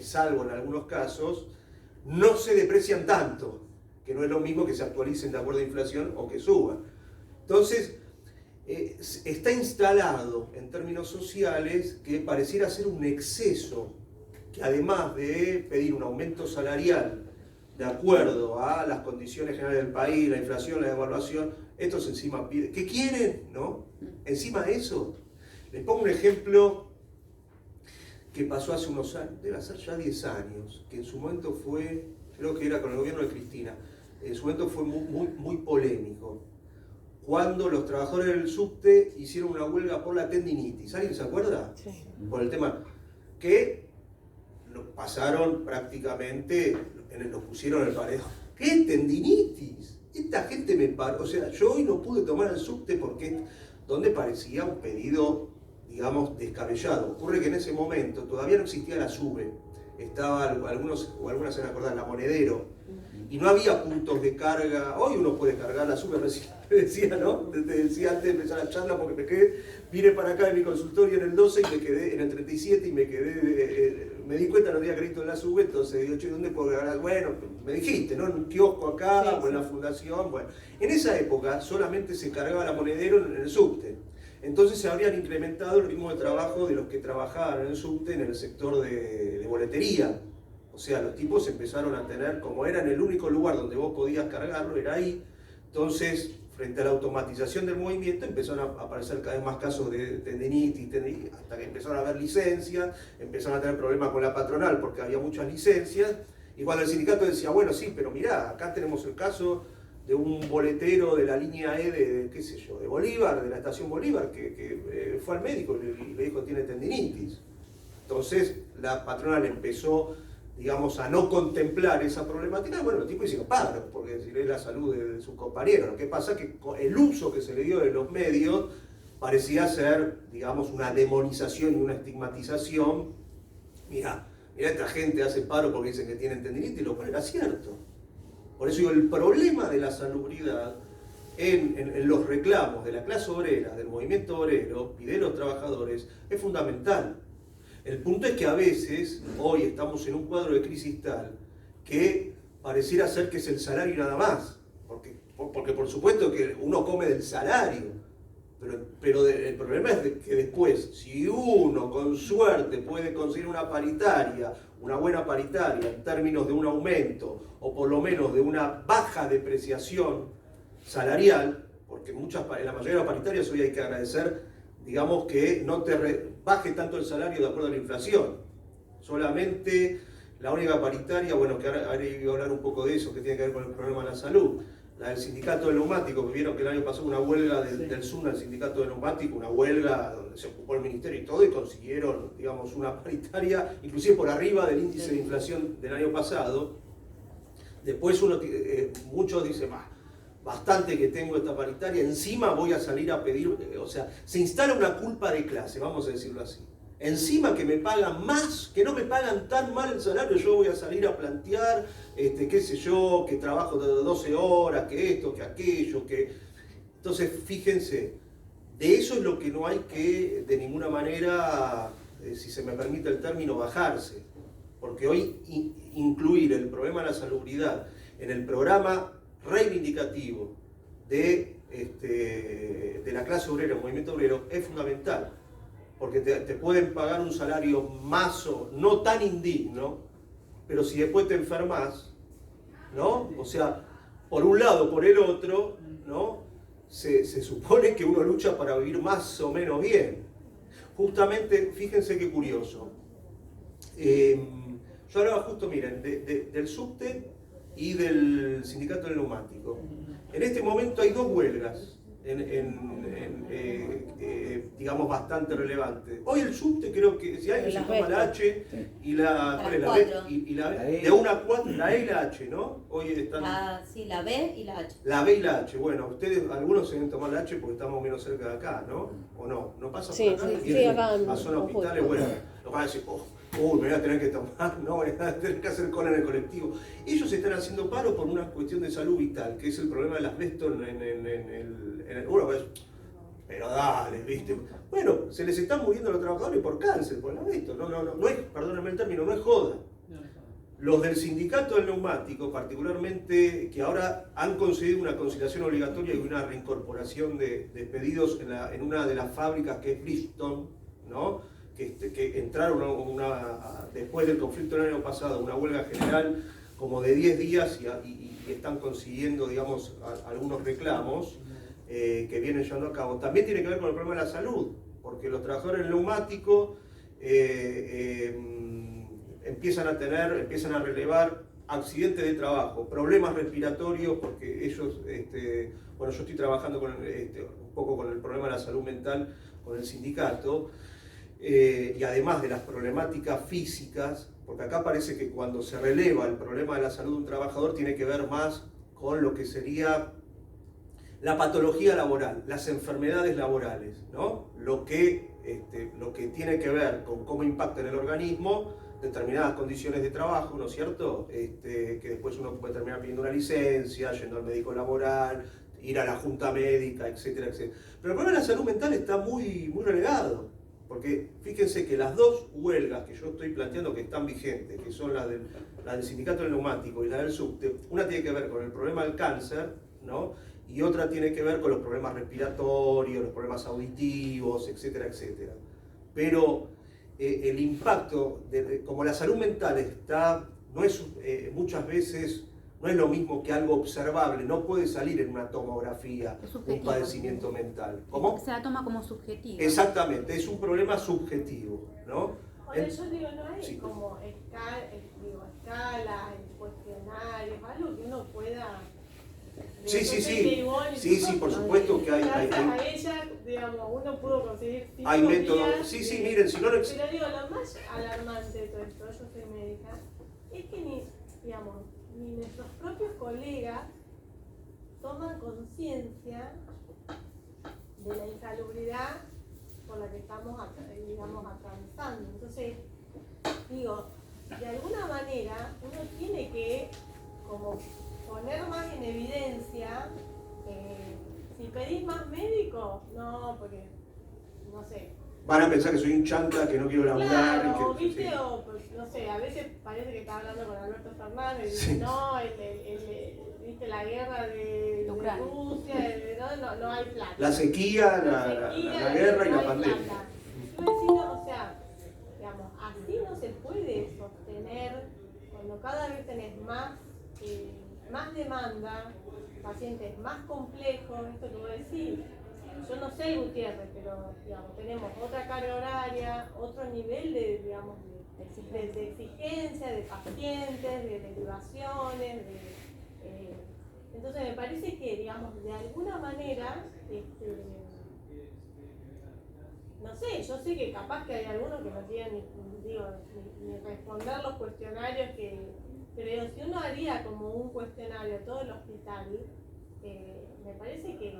[SPEAKER 7] Salvo en algunos casos, no se deprecian tanto, que no es lo mismo que se actualicen de acuerdo a inflación o que suban. Entonces, está instalado en términos sociales que pareciera ser un exceso, que además de pedir un aumento salarial de acuerdo a las condiciones generales del país, la inflación, la devaluación, estos encima piden, ¿qué quieren? ¿No? Encima de eso, les pongo un ejemplo que pasó hace unos años, debe ser ya 10 años, que en su momento fue, creo que era con el gobierno de Cristina, en su momento fue muy polémico, cuando los trabajadores del subte hicieron una huelga por la tendinitis. ¿Alguien se acuerda? Sí. Por el tema que lo pasaron prácticamente, lo pusieron en el paredón. ¿Qué tendinitis? Esta gente me paró, o sea, yo hoy no pude tomar el subte porque donde parecía un pedido, digamos, descabellado. Ocurre que en ese momento todavía no existía la SUBE. estaba, algunas se van a acordar, la Monedero, y no había puntos de carga. Hoy uno puede cargar la sube, recién me decía, ¿no? Te decía antes de empezar la charla, porque vine para acá en mi consultorio en el 12 y me quedé en el 37 y me di cuenta no había crédito en la sube, entonces digo, che, ¿dónde puedo cargar? Bueno, me dijiste, ¿no? En un kiosco acá,
[SPEAKER 1] Sí,
[SPEAKER 7] o en la fundación, bueno. En esa época solamente se cargaba la Monedero en el subte. Entonces se habrían incrementado el ritmo de trabajo de los que trabajaban en el subte en el sector de boletería. O sea, los tipos empezaron a tener, como era en el único lugar donde vos podías cargarlo, era ahí. Entonces, frente a la automatización del movimiento, empezaron a aparecer cada vez más casos de tendinitis, hasta que empezaron a haber licencias, empezaron a tener problemas con la patronal porque había muchas licencias. Y cuando el sindicato decía, bueno, sí, pero mirá, acá tenemos el caso de un boletero de la línea E de qué sé yo, de Bolívar, de la estación Bolívar, que fue al médico y le dijo tiene tendinitis. Entonces, la patronal empezó, digamos, a no contemplar esa problemática. Bueno, los tipos hicieron paro, porque es la salud de sus compañeros. Lo que pasa es que el uso que se le dio de los medios parecía ser, digamos, una demonización y una estigmatización. Mirá, esta gente hace paro porque dicen que tienen tendinitis, lo cual era cierto. Por eso digo, el problema de la salubridad en los reclamos de la clase obrera, del movimiento obrero y de los trabajadores es fundamental. El punto es que a veces, hoy estamos en un cuadro de crisis tal que pareciera ser que es el salario y nada más. Porque por supuesto que uno come del salario, pero el problema es que después, si uno con suerte puede conseguir una paritaria, una buena paritaria en términos de un aumento o por lo menos de una baja depreciación salarial, porque en la mayoría de las paritarias hoy hay que agradecer, digamos, que no te baje tanto el salario de acuerdo a la inflación. Solamente la única paritaria, bueno, que ahora voy a hablar un poco de eso, que tiene que ver con el problema de la salud, la del sindicato de neumáticos, que vieron que el año pasado una huelga del SUNA, el sindicato de neumáticos, una huelga donde se ocupó el ministerio y todo, y consiguieron, digamos, una paritaria, inclusive por arriba del índice de inflación del año pasado. Después muchos dicen, bastante que tengo esta paritaria, encima voy a salir a pedir, o sea, se instala una culpa de clase, vamos a decirlo así. Encima que me pagan más, que no me pagan tan mal el salario, yo voy a salir a plantear, qué sé yo, que trabajo de 12 horas, que esto, que aquello, que... Entonces, fíjense, de eso es lo que no hay que, de ninguna manera, si se me permite el término, bajarse. Porque hoy incluir el problema de la salubridad en el programa reivindicativo de la clase obrera, el movimiento obrero, es fundamental. Porque te pueden pagar un salario más o no tan indigno, pero si después te enfermas, ¿no? O sea, por un lado, por el otro, ¿no? Se supone que uno lucha para vivir más o menos bien. Justamente, fíjense qué curioso. Yo hablaba justo, miren, del subte y del sindicato del neumático. En este momento hay dos huelgas, digamos, bastante relevantes. Hoy el subte creo que, si alguien se toma la H y la... ¿Cuál es la B? Y la B, de 1 a 4, la E y la H, ¿no? Hoy están...
[SPEAKER 8] Sí, la B y la H.
[SPEAKER 7] La B y la H. Bueno, ustedes, algunos se deben tomar la H porque estamos menos cerca de acá, ¿no? ¿O no? ¿No pasa
[SPEAKER 1] sí,
[SPEAKER 7] por acá?
[SPEAKER 1] Sí, acá en
[SPEAKER 7] a zona hospitales, bueno, lo van a decir, me voy a tener que tomar, no, voy a tener que hacer cola en el colectivo. Ellos están haciendo paro por una cuestión de salud vital, que es el problema del asbesto en el... Uno va a decir, pero dale, ¿viste? Bueno, se les están muriendo a los trabajadores por cáncer, por el asbesto. No es, perdónenme el término, no es joda. Los del sindicato del neumático, particularmente, que ahora han concedido una conciliación obligatoria y una reincorporación de pedidos en una de las fábricas que es Bridgestone, ¿no? Que entraron después del conflicto del año pasado, una huelga general como de 10 días y están consiguiendo, digamos, algunos reclamos que vienen llevando a cabo. También tiene que ver con el problema de la salud, porque los trabajadores del neumático empiezan a relevar accidentes de trabajo, problemas respiratorios, porque ellos, bueno, yo estoy trabajando un poco con el problema de la salud mental con el sindicato, y además de las problemáticas físicas, porque acá parece que cuando se releva el problema de la salud de un trabajador tiene que ver más con lo que sería la patología laboral, las enfermedades laborales, ¿no? Lo que tiene que ver con cómo impacta en el organismo determinadas condiciones de trabajo, ¿no es cierto? Que después uno puede terminar pidiendo una licencia, yendo al médico laboral, ir a la junta médica, etcétera, etcétera. Pero el problema de la salud mental está muy relegado, porque fíjense que las dos huelgas que yo estoy planteando que están vigentes, que son la del sindicato del neumático y la del subte, una tiene que ver con el problema del cáncer, ¿no? Y otra tiene que ver con los problemas respiratorios, los problemas auditivos, etcétera, etcétera. Pero el impacto, como la salud mental está, no es muchas veces, no es lo mismo que algo observable, no puede salir en una tomografía un padecimiento mental. ¿Cómo?
[SPEAKER 5] Se la toma como subjetivo.
[SPEAKER 7] Exactamente, es un problema subjetivo, ¿no?
[SPEAKER 8] Por eso digo, no hay
[SPEAKER 7] Sí.
[SPEAKER 8] como escalas, cuestionarios, algo que uno pueda...
[SPEAKER 7] Sí, por supuesto que hay
[SPEAKER 8] gracias a ella, digamos, uno pudo conseguir 5
[SPEAKER 7] hay métodos,
[SPEAKER 8] días,
[SPEAKER 7] sí, miren, si no lo...
[SPEAKER 8] Pero digo, lo más alarmante de todo esto, yo soy médica, es que ni nuestros propios colegas toman conciencia de la insalubridad por la que estamos, digamos, atravesando. Entonces, digo, de alguna manera uno tiene que como poner más en evidencia, si pedís más médicos, no, porque, no sé.
[SPEAKER 7] Van a pensar que soy un chanta, que no quiero laburar.
[SPEAKER 8] Claro,
[SPEAKER 7] y que,
[SPEAKER 8] ¿viste?
[SPEAKER 7] sí.
[SPEAKER 8] O, pues, no sé, a veces parece que está hablando con Alberto Fernández y dice,
[SPEAKER 7] Sí.
[SPEAKER 8] no, ¿viste? La guerra de Rusia, no hay plata.
[SPEAKER 7] La sequía, la guerra y
[SPEAKER 8] no
[SPEAKER 7] la
[SPEAKER 8] hay
[SPEAKER 7] pandemia.
[SPEAKER 8] plata. Yo decía, o sea, digamos, así no se puede sostener cuando cada vez tenés más demanda, pacientes más complejos, esto que voy a decir. Yo no sé Gutiérrez, pero digamos, tenemos otra carga horaria, otro nivel de, digamos, de exigencia, de pacientes, de derivaciones, entonces me parece que, digamos, de alguna manera, no sé, yo sé que capaz que hay algunos que no quieren ni responder los cuestionarios pero si uno haría como un cuestionario a todo el hospital, me parece que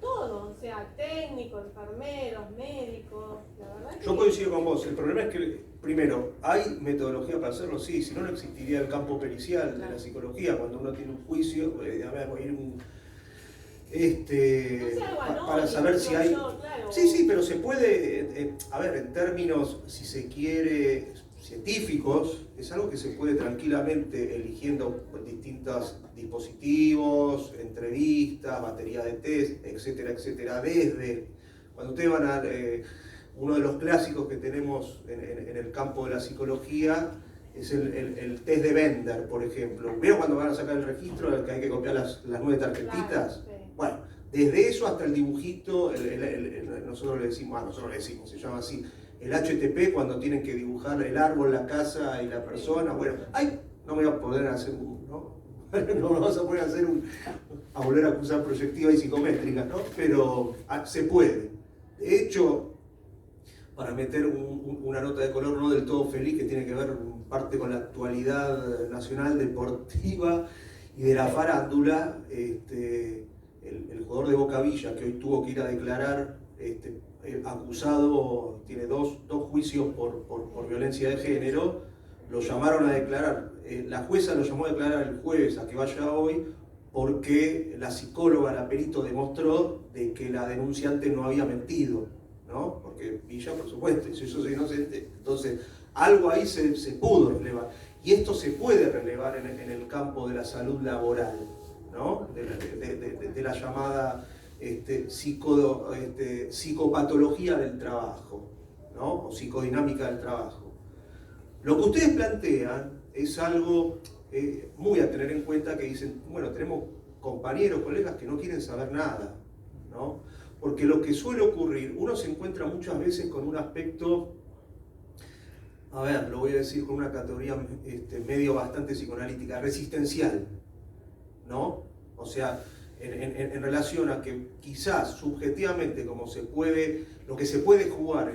[SPEAKER 8] todo, o sea, técnicos, enfermeros, médicos, la verdad que...
[SPEAKER 7] Yo coincido con vos, el problema es que, primero, hay metodología para hacerlo, sí, si no, no existiría el campo pericial de la psicología, cuando uno tiene un juicio, para saber si hay...
[SPEAKER 8] Claro.
[SPEAKER 7] Sí, pero se puede, a ver, en términos, si se quiere, científicos, es algo que se puede tranquilamente eligiendo distintos dispositivos, entrevistas, batería de test, etcétera, etcétera, desde cuando ustedes van a uno de los clásicos que tenemos en el campo de la psicología es el test de Bender, por ejemplo. ¿Vieron cuando van a sacar el registro que hay que copiar las 9 tarjetitas?
[SPEAKER 8] Claro, sí.
[SPEAKER 7] Bueno, desde eso hasta el dibujito, nosotros le decimos, se llama así, el HTP, cuando tienen que dibujar el árbol, la casa y la persona. Bueno, no me voy a poder hacer ¿no? No vamos a poder hacer a volver a acusar proyectiva y psicométrica, ¿no? Pero se puede. De hecho, para meter una nota de color no del todo feliz que tiene que ver parte con la actualidad nacional deportiva y de la farándula, el jugador de Boca Villa que hoy tuvo que ir a declarar, acusado, tiene dos juicios por violencia de género, lo llamaron a declarar. La jueza lo llamó a declarar el jueves a que vaya hoy porque la psicóloga, la perito, demostró de que la denunciante no había mentido, ¿no? Porque Villa, por supuesto, si yo soy inocente, entonces algo ahí se pudo relevar. Y esto se puede relevar en el campo de la salud laboral, ¿no? De la llamada psicopatología del trabajo, ¿no? O psicodinámica del trabajo. Lo que ustedes plantean es algo muy a tener en cuenta, que dicen, bueno, tenemos compañeros, colegas que no quieren saber nada, ¿no? Porque lo que suele ocurrir, uno se encuentra muchas veces con un aspecto, a ver, lo voy a decir con una categoría medio bastante psicoanalítica, resistencial, ¿no? O sea, en relación a que quizás subjetivamente lo que se puede jugar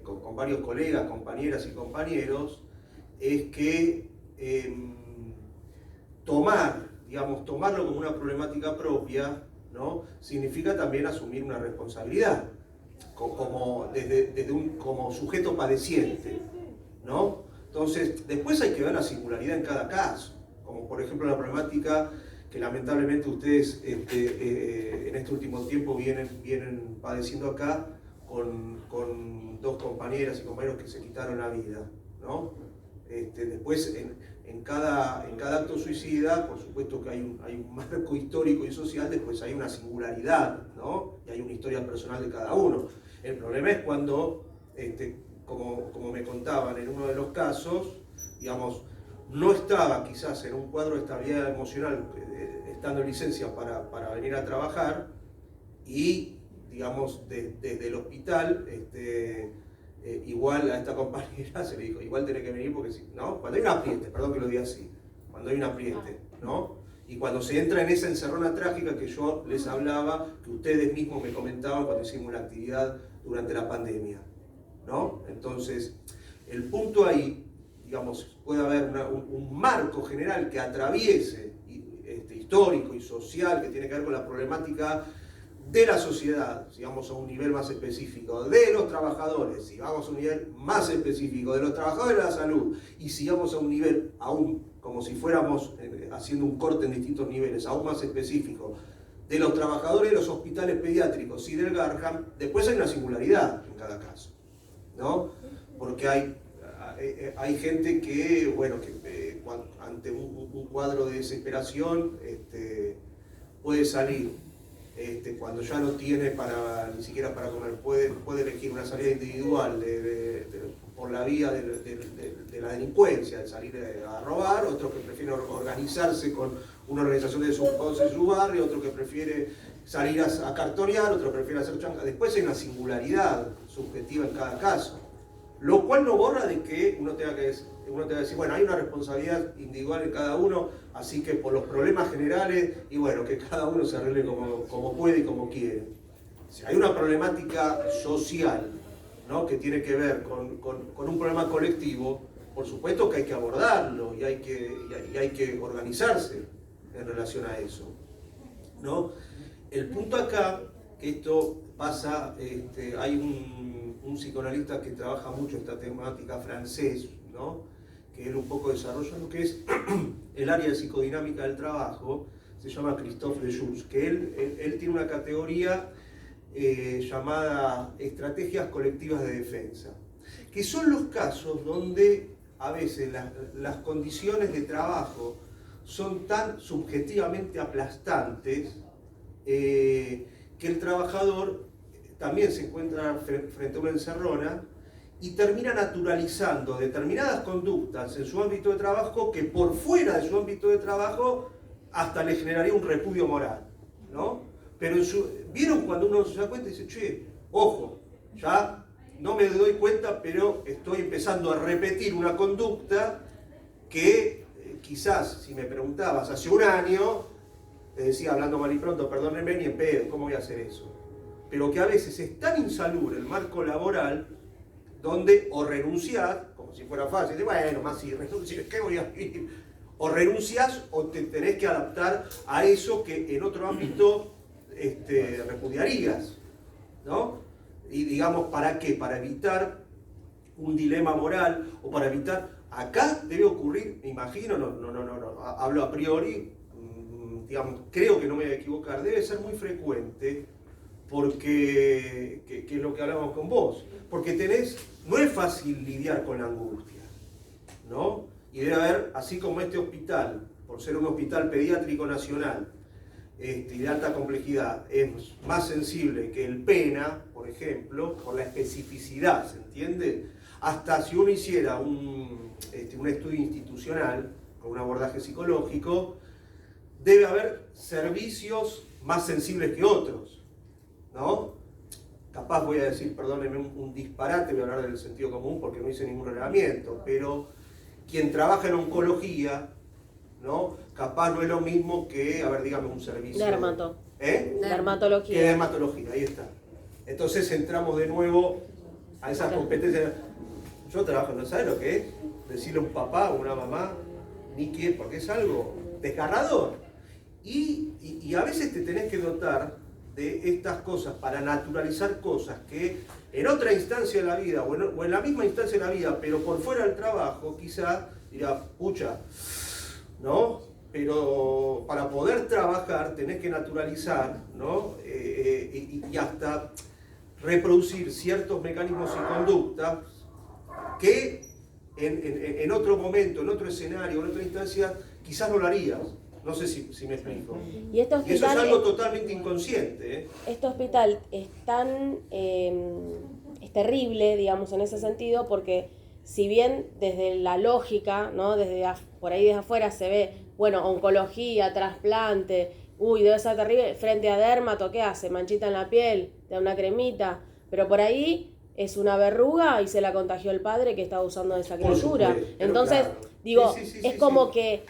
[SPEAKER 7] con varios colegas, compañeras y compañeros, es que tomarlo como una problemática propia, ¿no? Significa también asumir una responsabilidad. como sujeto padeciente, ¿no? Entonces, después hay que ver la singularidad en cada caso, como por ejemplo la problemática que lamentablemente ustedes en este último tiempo vienen padeciendo acá con dos compañeras y compañeros que se quitaron la vida, ¿no? Después, en cada acto suicida, por supuesto que hay un marco histórico y social, después hay una singularidad, ¿no? Y hay una historia personal de cada uno. El problema es cuando, como me contaban en uno de los casos, digamos, no estaba quizás en un cuadro de estabilidad emocional, estando en licencia para venir a trabajar, y, digamos, desde el hospital, igual a esta compañera se le dijo, igual tenés que venir porque si, ¿no? Cuando hay un apriete, perdón que lo diga así, cuando hay un apriete, ¿no? Y cuando se entra en esa encerrona trágica que yo les hablaba, que ustedes mismos me comentaban cuando hicimos una actividad durante la pandemia, ¿no? Entonces, el punto ahí, digamos, puede haber un marco general que atraviese, histórico y social, que tiene que ver con la problemática de la sociedad, si vamos a un nivel más específico, de los trabajadores, si vamos a un nivel más específico, de los trabajadores de la salud, y si vamos a un nivel aún, como si fuéramos haciendo un corte en distintos niveles, aún más específico, de los trabajadores de los hospitales pediátricos y del Garham, después hay una singularidad en cada caso, ¿no? Porque hay gente que, bueno, ante un cuadro de desesperación puede salir, cuando ya no tiene ni siquiera para comer, puede elegir una salida individual por la vía de la delincuencia, de salir a robar, otro que prefiere organizarse con una organización de su barrio, otro que prefiere salir a cartonear, otro prefiere hacer changa. Después hay una singularidad subjetiva en cada caso, lo cual no borra de que uno tenga que decir, bueno, hay una responsabilidad individual en cada uno, así que por los problemas generales, y bueno, que cada uno se arregle como puede y como quiere. Si hay una problemática social, ¿no?, que tiene que ver con un problema colectivo, por supuesto que hay que abordarlo y hay que organizarse en relación a eso, ¿no? El punto acá, que esto pasa, hay un psicoanalista que trabaja mucho esta temática francés, ¿no?, que él un poco desarrolla lo que es el área de psicodinámica del trabajo, se llama Christophe Dejoux, que él tiene una categoría llamada estrategias colectivas de defensa, que son los casos donde a veces las condiciones de trabajo son tan subjetivamente aplastantes que el trabajador también se encuentra frente a una encerrona y termina naturalizando determinadas conductas en su ámbito de trabajo que por fuera de su ámbito de trabajo hasta le generaría un repudio moral, ¿no? Pero ¿vieron cuando uno se da cuenta y dice, che, ojo, ya no me doy cuenta, pero estoy empezando a repetir una conducta que quizás, si me preguntabas hace un año, te decía, hablando mal y pronto, perdónenme, ni en pedo, ¿cómo voy a hacer eso? Pero que a veces es tan insalubre el marco laboral donde o renunciás, como si fuera fácil, de, bueno, más si renuncio, ¿qué voy a vivir? O renunciás o te tenés que adaptar a eso que en otro ámbito repudiarías, ¿no? Y digamos, ¿para qué? Para evitar un dilema moral o para evitar, acá debe ocurrir, me imagino, no, hablo a priori, digamos, creo que no me voy a equivocar, debe ser muy frecuente, porque, que es lo que hablamos con vos, porque no es fácil lidiar con la angustia, ¿no? Y debe haber, así como este hospital, por ser un hospital pediátrico nacional, y de alta complejidad, es más sensible que el PENA, por ejemplo, por la especificidad, ¿se entiende? Hasta si uno hiciera un estudio institucional, con un abordaje psicológico, debe haber servicios más sensibles que otros, ¿no? Capaz voy a decir, perdónenme, un disparate, voy a hablar del sentido común porque no hice ningún reglamento, pero quien trabaja en oncología, ¿no? Capaz no es lo mismo que, a ver, dígame un servicio.
[SPEAKER 1] Dermatología.
[SPEAKER 7] Que dermatología, ahí está. Entonces entramos de nuevo a esas competencias. Yo trabajo, ¿no sabes lo que es? Decirle a un papá o una mamá, ni qué, porque es algo desgarrador. Y a veces te tenés que dotar de estas cosas para naturalizar cosas que en otra instancia de la vida o en la misma instancia de la vida, pero por fuera del trabajo, quizá dirá, pucha, ¿no? Pero para poder trabajar tenés que naturalizar, ¿no? Y hasta reproducir ciertos mecanismos y conductas que en otro momento, en otro escenario, en otra instancia, quizás no lo harías. No sé si me explico.
[SPEAKER 1] Y
[SPEAKER 7] eso es algo totalmente inconsciente, ¿eh?
[SPEAKER 1] Este hospital es es terrible, digamos, en ese sentido, porque si bien desde la lógica, ¿no? Por ahí desde afuera se ve, bueno, oncología, trasplante, uy, debe ser terrible, frente a dermato, ¿qué hace? Manchita en la piel, te da una cremita, pero por ahí es una verruga y se la contagió el padre que estaba usando de esa criatura. Entonces,
[SPEAKER 7] claro.
[SPEAKER 1] digo,
[SPEAKER 7] Sí,
[SPEAKER 1] es como que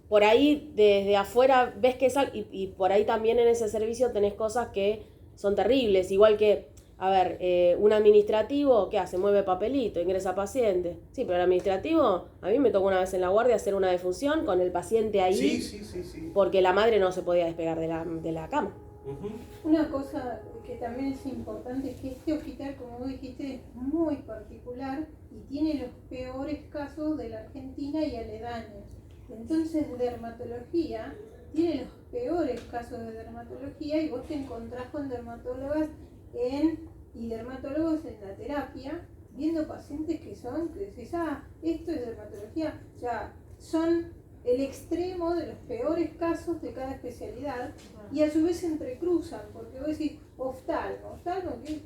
[SPEAKER 1] por ahí desde afuera ves que es y por ahí también en ese servicio tenés cosas que son terribles, igual que, a ver, un administrativo, ¿qué hace? Mueve papelito, ingresa paciente. Sí, pero el administrativo, a mí me tocó una vez en la guardia hacer una defunción con el paciente ahí,
[SPEAKER 7] Sí.
[SPEAKER 1] porque la madre no se podía despegar de la cama.
[SPEAKER 4] Una cosa que también es importante es que este hospital, como vos dijiste, es muy particular y tiene los peores casos de la Argentina y aledaños. Entonces, dermatología tiene los peores casos de dermatología y vos te encontrás con dermatólogas y dermatólogos en la terapia viendo pacientes que decís, esto es dermatología. O sea, son el extremo de los peores casos de cada especialidad y a su vez se entrecruzan, porque vos decís, oftalmo, ¿qué?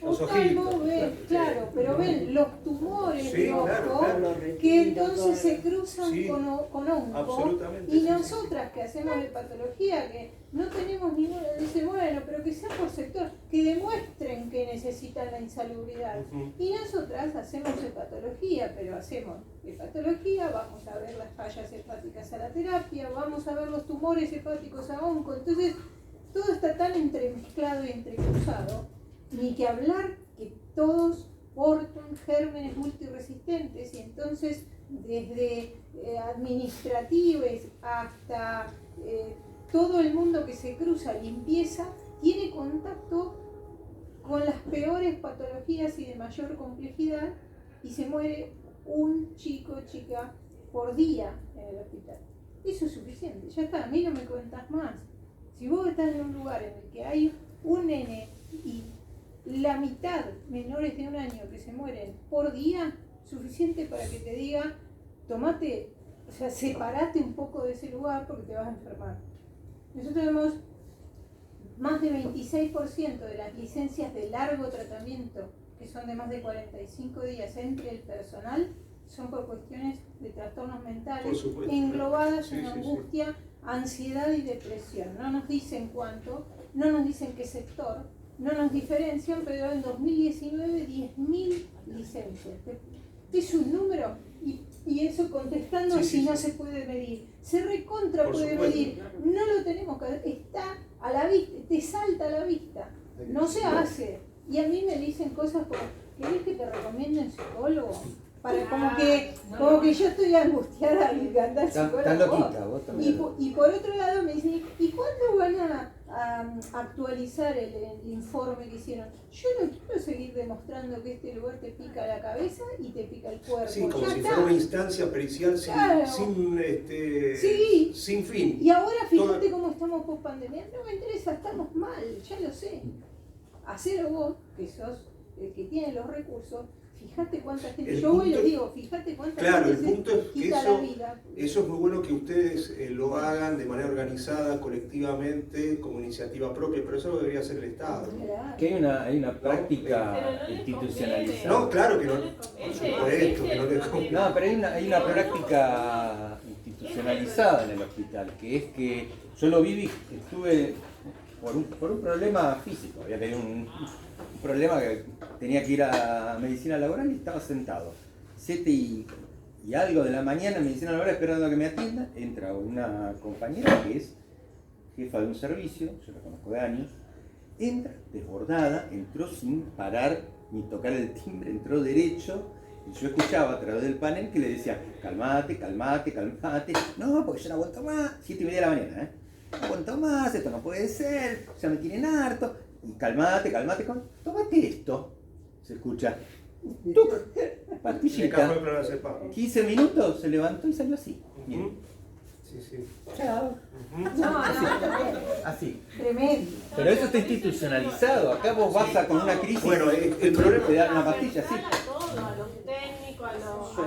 [SPEAKER 7] Los
[SPEAKER 4] Oftalmo,
[SPEAKER 7] ojitos,
[SPEAKER 4] ven, claro, pero ven los tumores
[SPEAKER 7] Sí,
[SPEAKER 4] de ojo,
[SPEAKER 7] claro.
[SPEAKER 4] que entonces se cruzan
[SPEAKER 7] Sí,
[SPEAKER 4] con onco,
[SPEAKER 7] absolutamente,
[SPEAKER 4] y
[SPEAKER 7] sí,
[SPEAKER 4] nosotras que hacemos de patología, que no tenemos ninguna, dice, bueno, pero que sea por sector, que demuestren que necesitan la insalubridad. Y nosotras hacemos hepatología, pero hacemos hepatología, vamos a ver las fallas hepáticas a la terapia, vamos a ver los tumores hepáticos a onco, entonces todo está tan entremezclado y entrecruzado, ni que hablar que todos portan gérmenes multiresistentes y entonces desde administrativos hasta todo el mundo que se cruza, limpieza, tiene contacto con las peores patologías y de mayor complejidad y se muere un chico o chica por día en el hospital. Eso es suficiente, ya está, a mí no me cuentas más. Si vos estás en un lugar en el que hay un nene y la mitad menores de 1 año que se mueren por día, suficiente para que te diga, tomate, o sea, separate un poco de ese lugar porque te vas a enfermar. Nosotros vemos más de 26% de las licencias de largo tratamiento, que son de más de 45 días entre el personal, son por cuestiones de trastornos mentales englobadas en angustia, ansiedad y depresión. No nos dicen cuánto, no nos dicen qué sector, no nos diferencian, pero en 2019 10.000 licencias. Es un número y eso contestando si no se puede medir. Se recontra puede medir. No lo tenemos que está a la vista, te salta a la vista. No se hace. Y a mí me dicen cosas como, ¿querés que te recomiende un psicólogo? Para como que yo estoy angustiada al andar al psicólogo.
[SPEAKER 2] Tan loquita, vos también.
[SPEAKER 4] Y por otro lado me dicen, ¿y cuándo van a actualizar el informe que hicieron? Yo no quiero seguir demostrando que este lugar te pica la cabeza y te pica el cuerpo.
[SPEAKER 7] Sí, como
[SPEAKER 4] ya
[SPEAKER 7] si
[SPEAKER 4] está.
[SPEAKER 7] fuera una instancia pericial sin fin.
[SPEAKER 4] Y ahora fíjate cómo estamos post pandemia. No me interesa, estamos mal, ya lo sé. Hacelo vos, que sos el que tiene los recursos. Fíjate cuánta gente, yo voy y les digo, fíjate cuánta gente se quita la vida.
[SPEAKER 7] Eso es muy bueno que ustedes lo hagan de manera organizada, colectivamente, como iniciativa propia, pero eso lo debería hacer el Estado.
[SPEAKER 4] Claro.
[SPEAKER 9] Que hay una práctica
[SPEAKER 8] Pero no les
[SPEAKER 9] institucionalizada.
[SPEAKER 7] No, claro que no,
[SPEAKER 8] No les
[SPEAKER 7] por
[SPEAKER 8] conviene.
[SPEAKER 7] supuesto que no les conviene.
[SPEAKER 9] No, pero hay una práctica institucionalizada en el hospital, que es que yo lo viví, estuve por un problema físico, había tenido un problema que tenía que ir a medicina laboral y estaba sentado. 7 y algo de la mañana en medicina laboral esperando a que me atienda, entra una compañera que es jefa de un servicio, yo la conozco de años, entra desbordada, entró sin parar ni tocar el timbre, entró derecho. Y yo escuchaba a través del panel que le decía, calmate, calmate, calmate. No, porque yo no aguanto más. 7:30 de la mañana, no aguanto más, esto no puede ser, ya me tienen harto. Y calmate, tómate esto. Se escucha. ¡Tuc! Pastillita. 15 minutos, se levantó y salió así. Bien.
[SPEAKER 3] Sí, sí.
[SPEAKER 9] Chao.
[SPEAKER 5] No,
[SPEAKER 9] Así.
[SPEAKER 5] tremendo.
[SPEAKER 9] Pero eso está institucionalizado. Acá vos vas a con una crisis.
[SPEAKER 7] Bueno, el problema
[SPEAKER 9] te dan una pastilla, sí.
[SPEAKER 8] A todos, a los técnicos, a los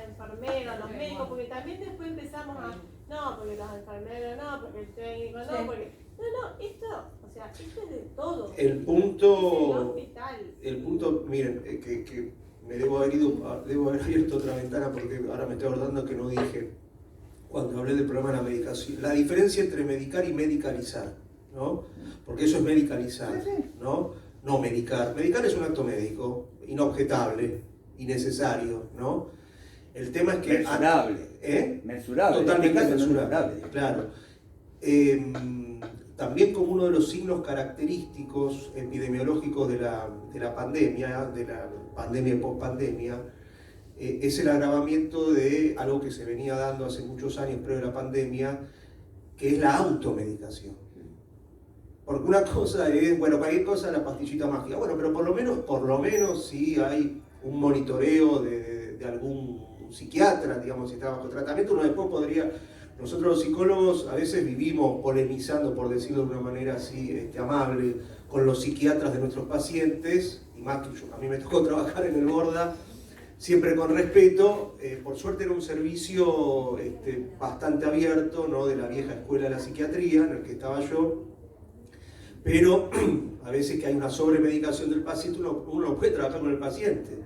[SPEAKER 8] enfermeros, a los médicos, porque también después empezamos a, no, porque los enfermeros no, porque el técnico no, porque, no, esto, o sea, esto es de todo.
[SPEAKER 7] el
[SPEAKER 8] Es
[SPEAKER 7] punto,
[SPEAKER 8] el hospital.
[SPEAKER 7] miren, que me debo haber abierto otra ventana porque ahora me estoy acordando que no dije cuando hablé del problema de la medicación. La diferencia entre medicar y medicalizar, ¿no? Porque eso es medicalizar, ¿no? No medicar. Medicar es un acto médico, inobjetable, innecesario, ¿no? El tema es que...
[SPEAKER 9] Mensurable. Mensurable.
[SPEAKER 7] Totalmente
[SPEAKER 9] En este caso
[SPEAKER 7] mensurable, claro. También como uno de los signos característicos epidemiológicos de la pandemia y pospandemia, es el agravamiento de algo que se venía dando hace muchos años previo a la pandemia, que es la automedicación. Porque una cosa es, bueno, cualquier cosa la pastillita mágica, bueno, pero por lo menos sí hay un monitoreo de algún psiquiatra, digamos, si está bajo tratamiento, uno después podría... Nosotros los psicólogos a veces vivimos polemizando, por decirlo de una manera así amable, con los psiquiatras de nuestros pacientes, y más que a mí me tocó trabajar en el Borda, siempre con respeto. Por suerte era un servicio bastante abierto, ¿no? De la vieja escuela de la psiquiatría, en el que estaba yo, pero a veces que hay una sobremedicación del paciente, uno no puede trabajar con el paciente,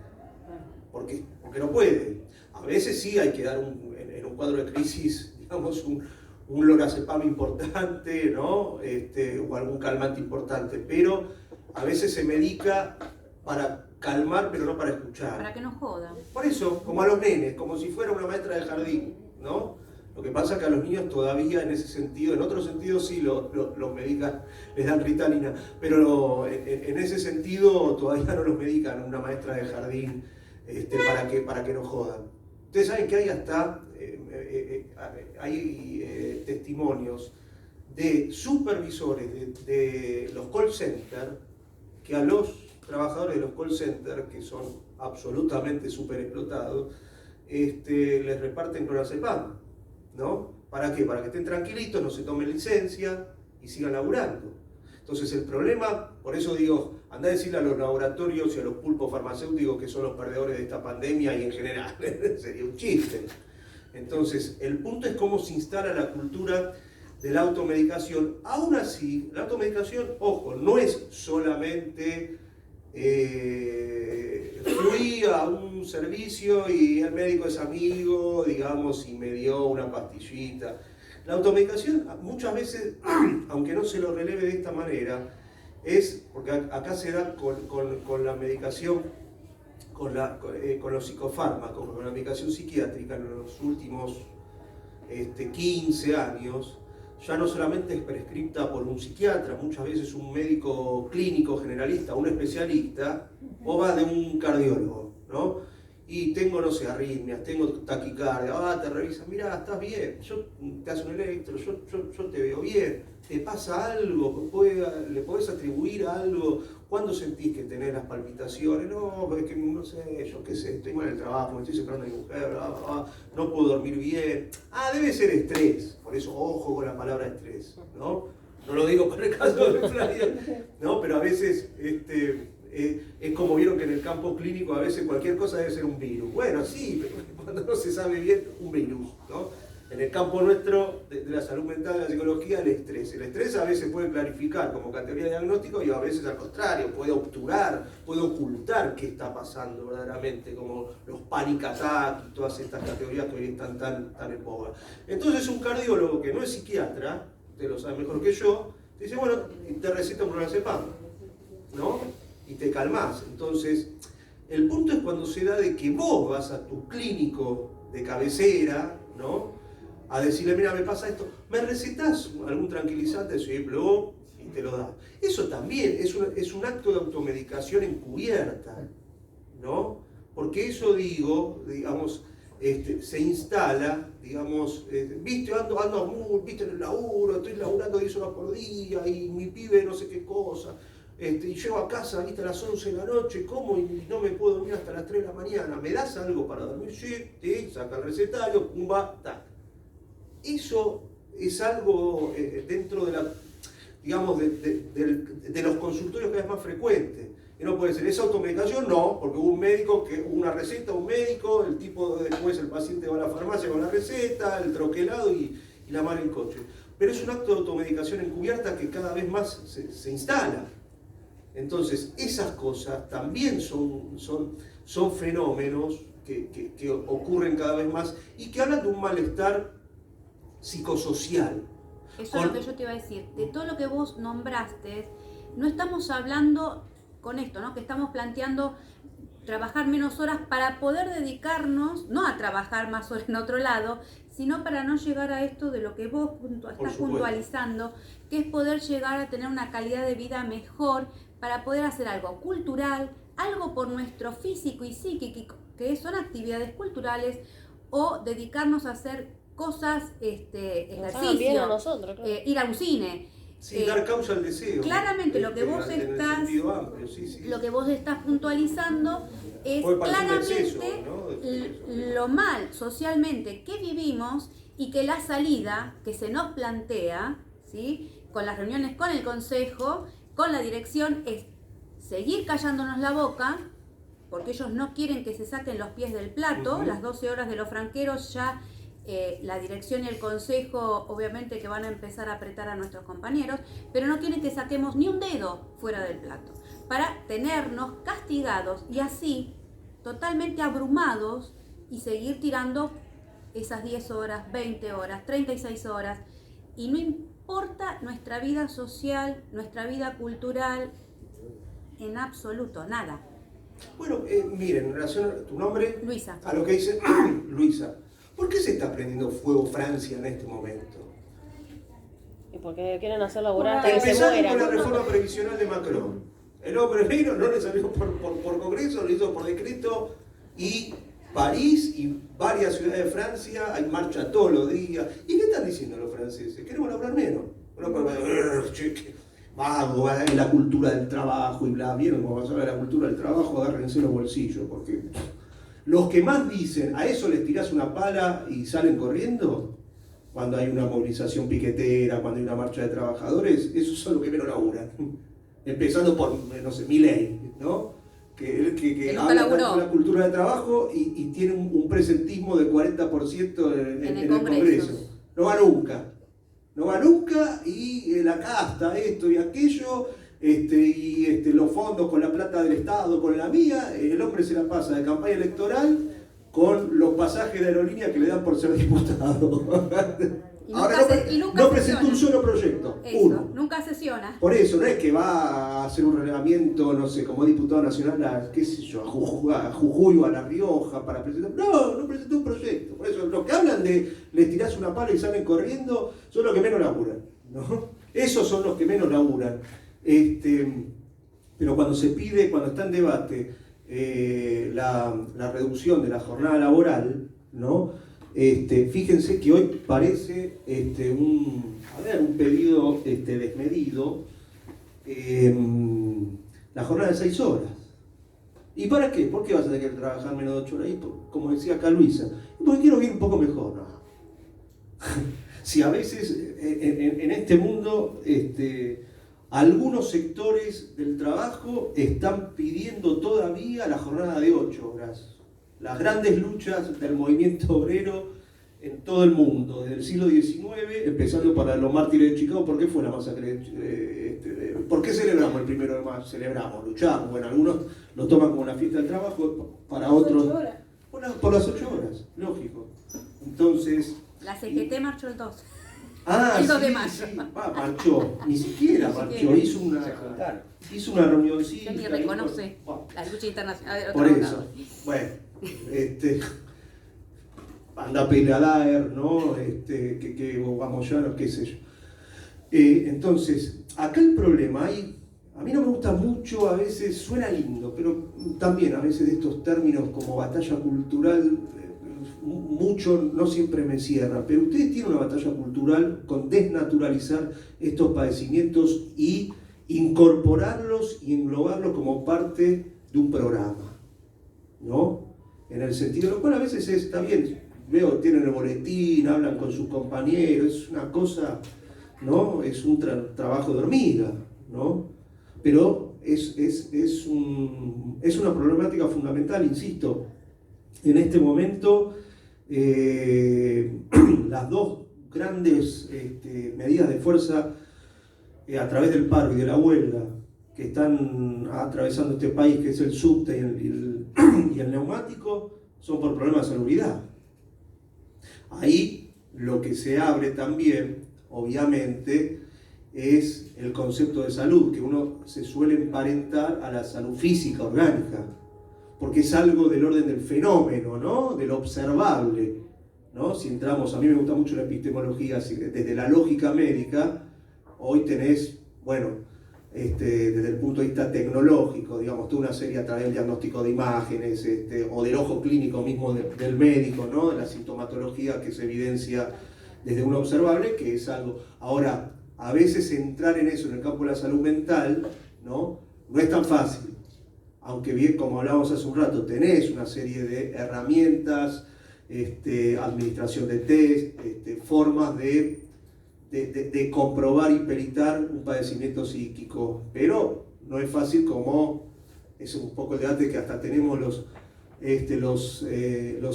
[SPEAKER 7] porque no puede. A veces sí hay que dar en un cuadro de crisis, digamos, un lorazepam importante, ¿no? O algún calmante importante, pero a veces se medica para calmar, pero no para escuchar.
[SPEAKER 5] Para que no jodan.
[SPEAKER 7] Por eso, como a los nenes, como si fuera una maestra de jardín, ¿no? Lo que pasa es que a los niños todavía en ese sentido, en otros sentidos sí los medican, les dan Ritalina, pero en ese sentido todavía no los medican una maestra de jardín para que no jodan. Ustedes saben que hay hasta testimonios de supervisores de los call centers que a los trabajadores de los call centers, que son absolutamente super explotados, les reparten clonazepam, ¿no? ¿Para qué? Para que estén tranquilitos, no se tomen licencia y sigan laburando. Entonces el problema, por eso digo, andá a decirle a los laboratorios y a los pulpos farmacéuticos que son los perdedores de esta pandemia y en general, sería un chiste. Entonces, el punto es cómo se instala la cultura de la automedicación. Aún así, la automedicación, ojo, no es solamente fui a un servicio y el médico es amigo, digamos, y me dio una pastillita. La automedicación muchas veces, aunque no se lo releve de esta manera, es, porque acá se da con la medicación, con los psicofármacos, con la medicación psiquiátrica en los últimos 15 años, ya no solamente es prescripta por un psiquiatra, muchas veces un médico clínico generalista, un especialista, o va de un cardiólogo, ¿no? Y tengo, no sé, arritmias, tengo taquicardia, te revisan, mirá, estás bien, te hace un electro, yo te veo bien, ¿te pasa algo? ¿Le podés atribuir algo? ¿Cuándo sentís que tenés las palpitaciones? No, es que no sé, yo qué sé, estoy mal en el trabajo, me estoy separando de mi mujer, no puedo dormir bien. Debe ser estrés, por eso ojo con la palabra estrés, ¿no? No lo digo para el caso de Flyer, ¿no? Pero a veces es como vieron que en el campo clínico a veces cualquier cosa debe ser un virus. Bueno, sí, pero cuando no se sabe bien, un virus, ¿no? En el campo nuestro de la salud mental, de la psicología, el estrés. El estrés a veces puede clarificar como categoría de diagnóstico y a veces al contrario, puede obturar, puede ocultar qué está pasando verdaderamente, como los panic attack y todas estas categorías que hoy están tan en boga. Entonces un cardiólogo que no es psiquiatra, usted lo sabe mejor que yo, te dice, bueno, te receta un clonazepam, ¿no? Y te calmás. Entonces, el punto es cuando se da de que vos vas a tu clínico de cabecera, ¿no? A decirle, mira, me pasa esto, ¿me recetás algún tranquilizante? Sí, luego, y te lo da. Eso también es un acto de automedicación encubierta, ¿no? Porque eso digamos, se instala, digamos, viste, ando viste, en el laburo, estoy laburando 10 horas por día y mi pibe no sé qué cosa, y llego a casa, viste, a las 11 de la noche, como y no me puedo dormir hasta las 3 de la mañana, ¿me das algo para dormir? Sí, saca el recetario, pumba, tac. Eso es algo dentro de la, digamos, de los consultorios cada vez más frecuentes. Y no puede ser, ¿es automedicación? No, porque hubo un médico, hubo una receta, un médico, el tipo después el paciente va a la farmacia con la receta, el troquelado y la mano en coche. Pero es un acto de automedicación encubierta que cada vez más se instala. Entonces, esas cosas también son fenómenos que ocurren cada vez más y que hablan de un malestar psicosocial.
[SPEAKER 5] Eso es lo que yo te iba a decir. De todo lo que vos nombraste, no estamos hablando con esto, ¿no? Que estamos planteando trabajar menos horas para poder dedicarnos, no a trabajar más horas en otro lado, sino para no llegar a esto de lo que vos estás puntualizando, que es poder llegar a tener una calidad de vida mejor, para poder hacer algo cultural, algo por nuestro físico y psíquico, que son actividades culturales, o dedicarnos a hacer cosas, ejercicio,
[SPEAKER 1] bien a nosotros, claro.
[SPEAKER 5] Ir a un cine.
[SPEAKER 7] Sí, dar causa al deseo.
[SPEAKER 5] Claramente lo que vos estás,
[SPEAKER 7] amplio, sí.
[SPEAKER 5] lo que vos estás puntualizando es claramente
[SPEAKER 7] exceso, ¿no?
[SPEAKER 5] lo mal socialmente que vivimos y que la salida que se nos plantea, ¿sí? Con las reuniones con el consejo, con la dirección, es seguir callándonos la boca, porque ellos no quieren que se saquen los pies del plato. Las 12 horas de los franqueros ya la dirección y el consejo obviamente que van a empezar a apretar a nuestros compañeros, pero no quieren que saquemos ni un dedo fuera del plato, para tenernos castigados y así totalmente abrumados y seguir tirando esas 10 horas, 20 horas, 36 horas, y no importa nuestra vida social, nuestra vida cultural, en absoluto, nada.
[SPEAKER 7] Bueno, miren, en relación a tu nombre,
[SPEAKER 5] Luisa.
[SPEAKER 7] A lo que dice Luisa, ¿por qué se está prendiendo fuego Francia en este momento?
[SPEAKER 1] Y porque quieren hacer laburar hasta que se
[SPEAKER 7] Empezando
[SPEAKER 1] mueran.
[SPEAKER 7] con la reforma previsional de Macron. El hombre negro no le salió por Congreso, lo hizo por decreto, y París y varias ciudades de Francia hay marcha todos los días. ¿Y qué están diciendo los franceses? Queremos laburar menos. Vago, la cultura del trabajo y bla. ¿Vieron cómo va a ser la cultura del trabajo? Agárrense los bolsillos, porque los que más dicen, ¿a eso les tirás una pala y salen corriendo? Cuando hay una movilización piquetera, cuando hay una marcha de trabajadores, esos son los que menos laburan. Empezando por, no sé, Milei, ¿no? Que habla tanto de la cultura del trabajo y tiene un presentismo de 40% en el Congreso. No va nunca. No va nunca, y la casta, esto y aquello, los fondos con la plata del Estado, con la mía, el hombre se la pasa de campaña electoral con los pasajes de aerolínea que le dan por ser diputado. Ahora no presentó un solo proyecto, uno.
[SPEAKER 5] Nunca sesiona.
[SPEAKER 7] Por eso, no es que va a hacer un relevamiento, no sé, como diputado nacional a, qué sé yo, a Jujuy o a La Rioja para presentar. No presentó un proyecto. Por eso, los que hablan de les tirás una pala y salen corriendo, son los que menos laburan, ¿no? Esos son los que menos laburan. Pero cuando se pide, cuando está en debate la reducción de la jornada laboral, ¿no? Fíjense que hoy parece un pedido desmedido, la jornada de 6 horas. ¿Y para qué? ¿Por qué vas a tener que trabajar menos de 8 horas? Y como decía acá Luisa, porque quiero vivir un poco mejor. No. Si a veces en este mundo algunos sectores del trabajo están pidiendo todavía la jornada de 8 horas. Las grandes luchas del movimiento obrero en todo el mundo, desde el siglo XIX, empezando para los mártires de Chicago. ¿Por qué fue la masacre? ¿Por qué celebramos el 1 de mayo? Celebramos, luchamos. Bueno, algunos lo toman como una fiesta del trabajo, para otros...
[SPEAKER 8] 8 horas.
[SPEAKER 7] Por las 8 horas, lógico. Entonces...
[SPEAKER 5] La CGT marchó el 2.
[SPEAKER 7] El
[SPEAKER 5] 2 de mayo.
[SPEAKER 7] Sí. Marchó, ni siquiera marchó, hizo una reunioncita.
[SPEAKER 5] Ya ni reconoce la lucha internacional de los
[SPEAKER 7] Por
[SPEAKER 5] trabajadores.
[SPEAKER 7] eso, bueno, anda Peladaer, ¿no? Que vamos ya, qué sé yo. Entonces, acá el problema a mí no me gusta mucho, a veces suena lindo, pero también a veces de estos términos como batalla cultural mucho no siempre me cierra, pero ustedes tienen una batalla cultural con desnaturalizar estos padecimientos y incorporarlos y englobarlos como parte de un programa, ¿no? En el sentido, lo cual a veces está bien, veo, tienen el boletín, hablan con sus compañeros, es una cosa, ¿no? Es un trabajo de hormiga, ¿no? Pero es una problemática fundamental, insisto. En este momento, las dos grandes medidas de fuerza a través del paro y de la huelga que están atravesando este país, que es el subte y el neumático, son por problemas de salubridad. Ahí lo que se abre también, obviamente, es el concepto de salud, que uno se suele emparentar a la salud física, orgánica, porque es algo del orden del fenómeno, ¿no? De lo observable, ¿no? Si entramos, a mí me gusta mucho la epistemología, desde la lógica médica, hoy tenés, bueno, desde el punto de vista tecnológico, digamos, toda una serie a través del diagnóstico de imágenes, o del ojo clínico mismo del médico, ¿no? De la sintomatología que se evidencia desde uno observable, que es algo. Ahora, a veces entrar en eso, en el campo de la salud mental, ¿no? No es tan fácil. Aunque bien, como hablábamos hace un rato, tenés una serie de herramientas, administración de test, formas de comprobar y peritar un padecimiento psíquico, pero no es fácil, como es un poco el debate que hasta tenemos los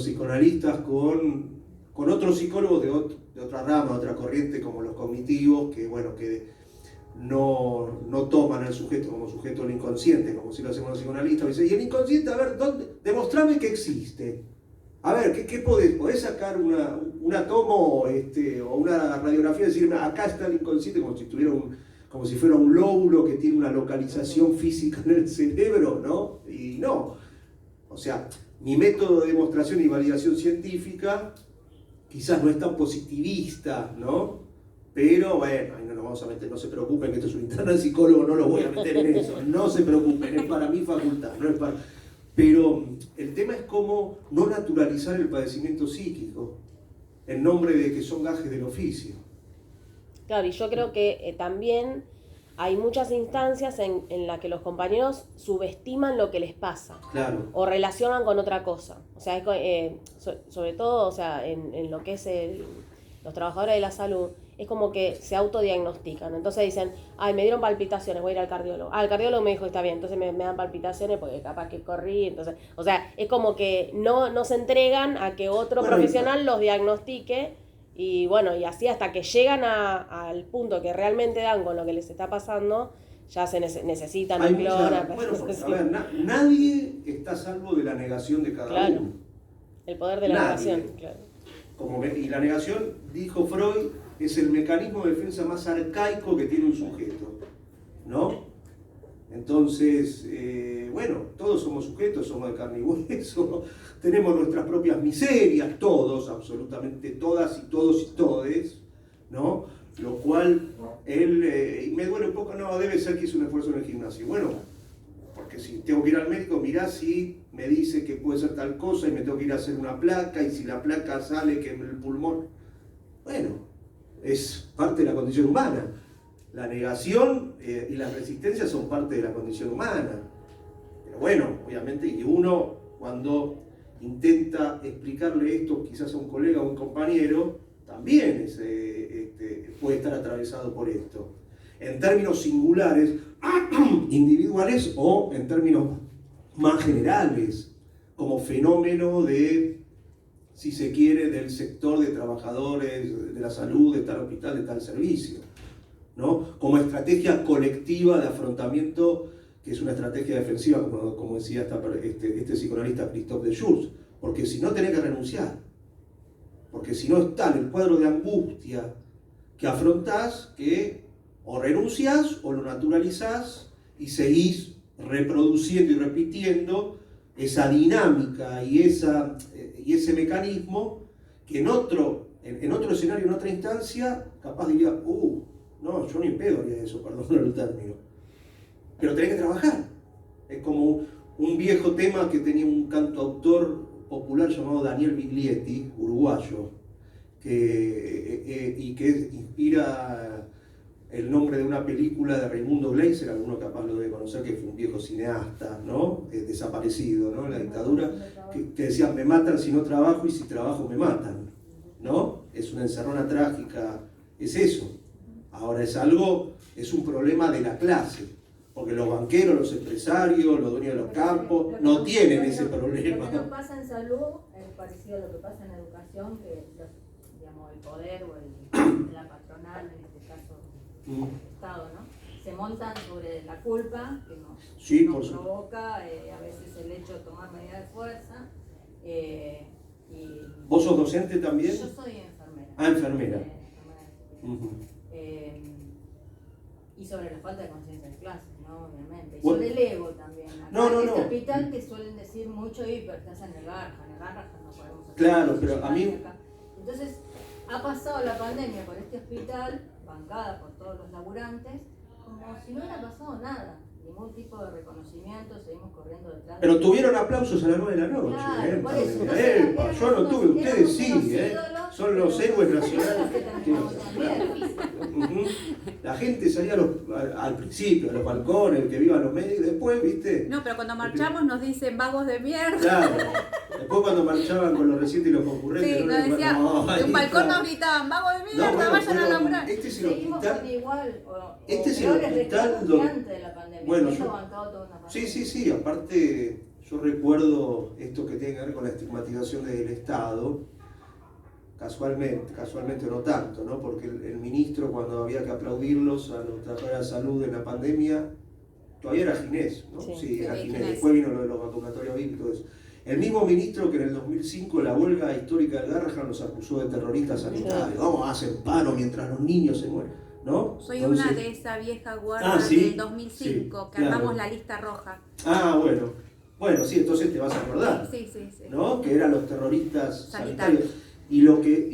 [SPEAKER 7] psicoanalistas con otros psicólogos de otra rama, de otra corriente, como los cognitivos, que bueno, que no toman al sujeto como sujeto del inconsciente, como si lo hacemos los psicoanalistas. Dicen, y el inconsciente, a ver, demostrame que existe. A ver, ¿qué podés sacar una tomo o una radiografía y decirme, acá está el inconsciente, como si fuera un lóbulo que tiene una localización física en el cerebro, ¿no? Y no. O sea, mi método de demostración y validación científica quizás no es tan positivista, ¿no? Pero bueno, no nos vamos a meter, no se preocupen, que esto es un interno de psicólogo, no lo voy a meter en eso, no se preocupen, es para mi facultad, no es para... Pero el tema es cómo no naturalizar el padecimiento psíquico en nombre de que son gajes del oficio.
[SPEAKER 1] Claro, y yo creo que también hay muchas instancias en las que los compañeros subestiman lo que les pasa.
[SPEAKER 7] Claro.
[SPEAKER 1] O relacionan con otra cosa. O sea, sobre todo, o sea, en lo que es los trabajadores de la salud, es como que se autodiagnostican. Entonces dicen, ay, me dieron palpitaciones, voy a ir al cardiólogo. Ah, el cardiólogo me dijo, está bien, entonces me dan palpitaciones porque capaz que corrí. Entonces, o sea, es como que no se entregan a que otro profesional los diagnostique. Y bueno, y así hasta que llegan al punto que realmente dan con lo que les está pasando, ya se necesitan un clon.
[SPEAKER 7] Bueno, a ver, nadie está a salvo de la negación de cada uno.
[SPEAKER 1] El poder de la negación, claro.
[SPEAKER 7] Y la negación, dijo Freud, es el mecanismo de defensa más arcaico que tiene un sujeto, ¿no? Entonces, bueno, todos somos sujetos, somos de carne y hueso, tenemos nuestras propias miserias, todos, absolutamente todas y todos y todes, ¿no? Lo cual, y me duele un poco, no, debe ser que hice un esfuerzo en el gimnasio. Bueno, porque si tengo que ir al médico, mirá si me dice que puede ser tal cosa y me tengo que ir a hacer una placa, y si la placa sale que en el pulmón, bueno, es parte de la condición humana. La negación y las resistencias son parte de la condición humana. Pero bueno, obviamente, y uno cuando intenta explicarle esto quizás a un colega o un compañero, también puede estar atravesado por esto. En términos singulares, individuales, o en términos más generales, como fenómeno de, si se quiere, del sector de trabajadores de la salud, de tal hospital, de tal servicio, ¿no? Como estrategia colectiva de afrontamiento, que es una estrategia defensiva, como decía este psicoanalista Christophe de Jours, porque si no tenés que renunciar, porque si no está en el cuadro de angustia que afrontás, que o renunciás o lo naturalizás y seguís reproduciendo y repitiendo esa dinámica y ese mecanismo que en otro escenario, en otra instancia, capaz diría, no, yo ni en pedo haría eso, perdón el término. Pero tenés que trabajar. Es como un viejo tema que tenía un cantautor popular llamado Daniel Biglietti, uruguayo, que inspira el nombre de una película de Raimundo Gleiser, alguno capaz lo debe conocer, que fue un viejo cineasta, ¿no? Desaparecido, ¿no? En la dictadura, que decía, me matan si no trabajo y si trabajo me matan, ¿no? Es una encerrona trágica, es eso. Ahora es un problema de la clase, porque los banqueros, los empresarios, los dueños de los campos, no tienen ese problema.
[SPEAKER 10] Lo que nos pasa en salud es parecido a lo que pasa en educación, que digamos, el poder o la patronal, en este caso el Estado, ¿no? Se montan sobre la culpa que nos provoca a veces el hecho de tomar medidas de fuerza.
[SPEAKER 7] ¿Vos sos docente también?
[SPEAKER 10] Yo soy enfermera.
[SPEAKER 7] Ah, enfermera.
[SPEAKER 10] Y sobre la falta de conciencia de clase, ¿no? Obviamente. Y
[SPEAKER 7] Bueno,
[SPEAKER 10] sobre el ego también. Acá en este hospital que suelen decir mucho, pero estás en el Garrahan no podemos hacer.
[SPEAKER 7] Claro, pero a mí...
[SPEAKER 10] Acá. Entonces, ha pasado la pandemia por este hospital, bancada por todos los laburantes, como si no hubiera pasado nada. Ningún tipo de reconocimiento, seguimos corriendo detrás.
[SPEAKER 7] Pero tuvieron aplausos a las 9 de la noche.
[SPEAKER 10] Claro, por eso.
[SPEAKER 7] Yo no tuve, ustedes sí, son los héroes nacionales. La gente salía al principio, a los balcones, que vivan los medios, después, ¿viste?
[SPEAKER 5] No, pero cuando marchamos nos dicen vagos de mierda.
[SPEAKER 7] Claro. Después cuando marchaban con los recientes y los concurrentes,
[SPEAKER 5] sí, nos decían, de un balcón nos gritaban, vagos de mierda,
[SPEAKER 7] bueno,
[SPEAKER 5] vayan a laburar.
[SPEAKER 7] Este es el
[SPEAKER 10] Seguimos
[SPEAKER 7] hospital.
[SPEAKER 10] con igual,
[SPEAKER 7] Este es el hospital donde...
[SPEAKER 10] antes de la pandemia.
[SPEAKER 7] Bueno,
[SPEAKER 10] Sí,
[SPEAKER 7] aparte yo recuerdo esto que tiene que ver con la estigmatización del Estado, casualmente no tanto, ¿no? Porque el ministro, cuando había que aplaudirlos a los trabajadores de salud en la pandemia, todavía era Ginés, ¿no? Sí, era Ginés. Después vino lo de los vacunatorios VIP y todo eso. El mismo ministro que en el 2005 la huelga histórica del Garrahan nos acusó de terroristas sanitarios. Vamos, hacen paro mientras los niños se mueren, ¿no?
[SPEAKER 5] Soy
[SPEAKER 7] Entonces,
[SPEAKER 5] una de esa vieja guarda del 2005, que armamos la lista roja.
[SPEAKER 7] Ah, bueno. Bueno, sí, entonces te vas a acordar.
[SPEAKER 5] Sí.
[SPEAKER 7] ¿No? Que eran los terroristas sanitarios. Y lo que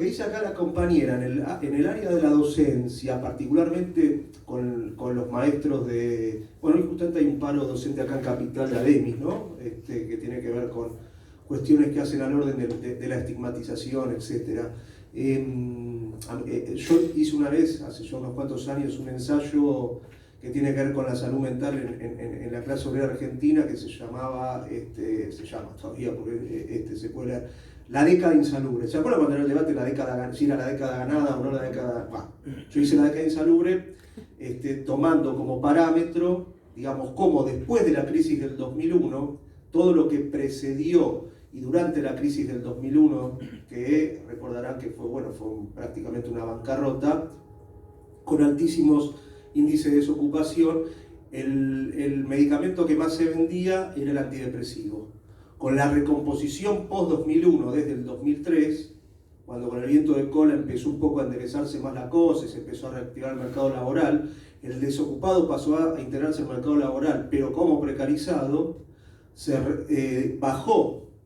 [SPEAKER 7] dice acá la compañera, en el área de la docencia, particularmente con los maestros de... Bueno, hoy justamente hay un paro docente acá en Capital de ADEMIS, ¿no? Que tiene que ver con cuestiones que hacen al orden de la estigmatización, etc. Yo hice una vez, hace ya unos cuantos años, un ensayo que tiene que ver con la salud mental en la clase obrera argentina, que se llama todavía, porque se puede leer, la década insalubre. ¿Se acuerdan cuando era el debate si era la década ganada o no la década? Bueno, yo hice la década insalubre tomando como parámetro, digamos, cómo después de la crisis del 2001, todo lo que precedió y durante la crisis del 2001, que recordarán que fue prácticamente una bancarrota, con altísimos índices de desocupación, el medicamento que más se vendía era el antidepresivo. Con la recomposición post-2001, desde el 2003, cuando con el viento de cola empezó un poco a enderezarse más la cosa, se empezó a reactivar el mercado laboral, el desocupado pasó a integrarse al mercado laboral, pero como precarizado,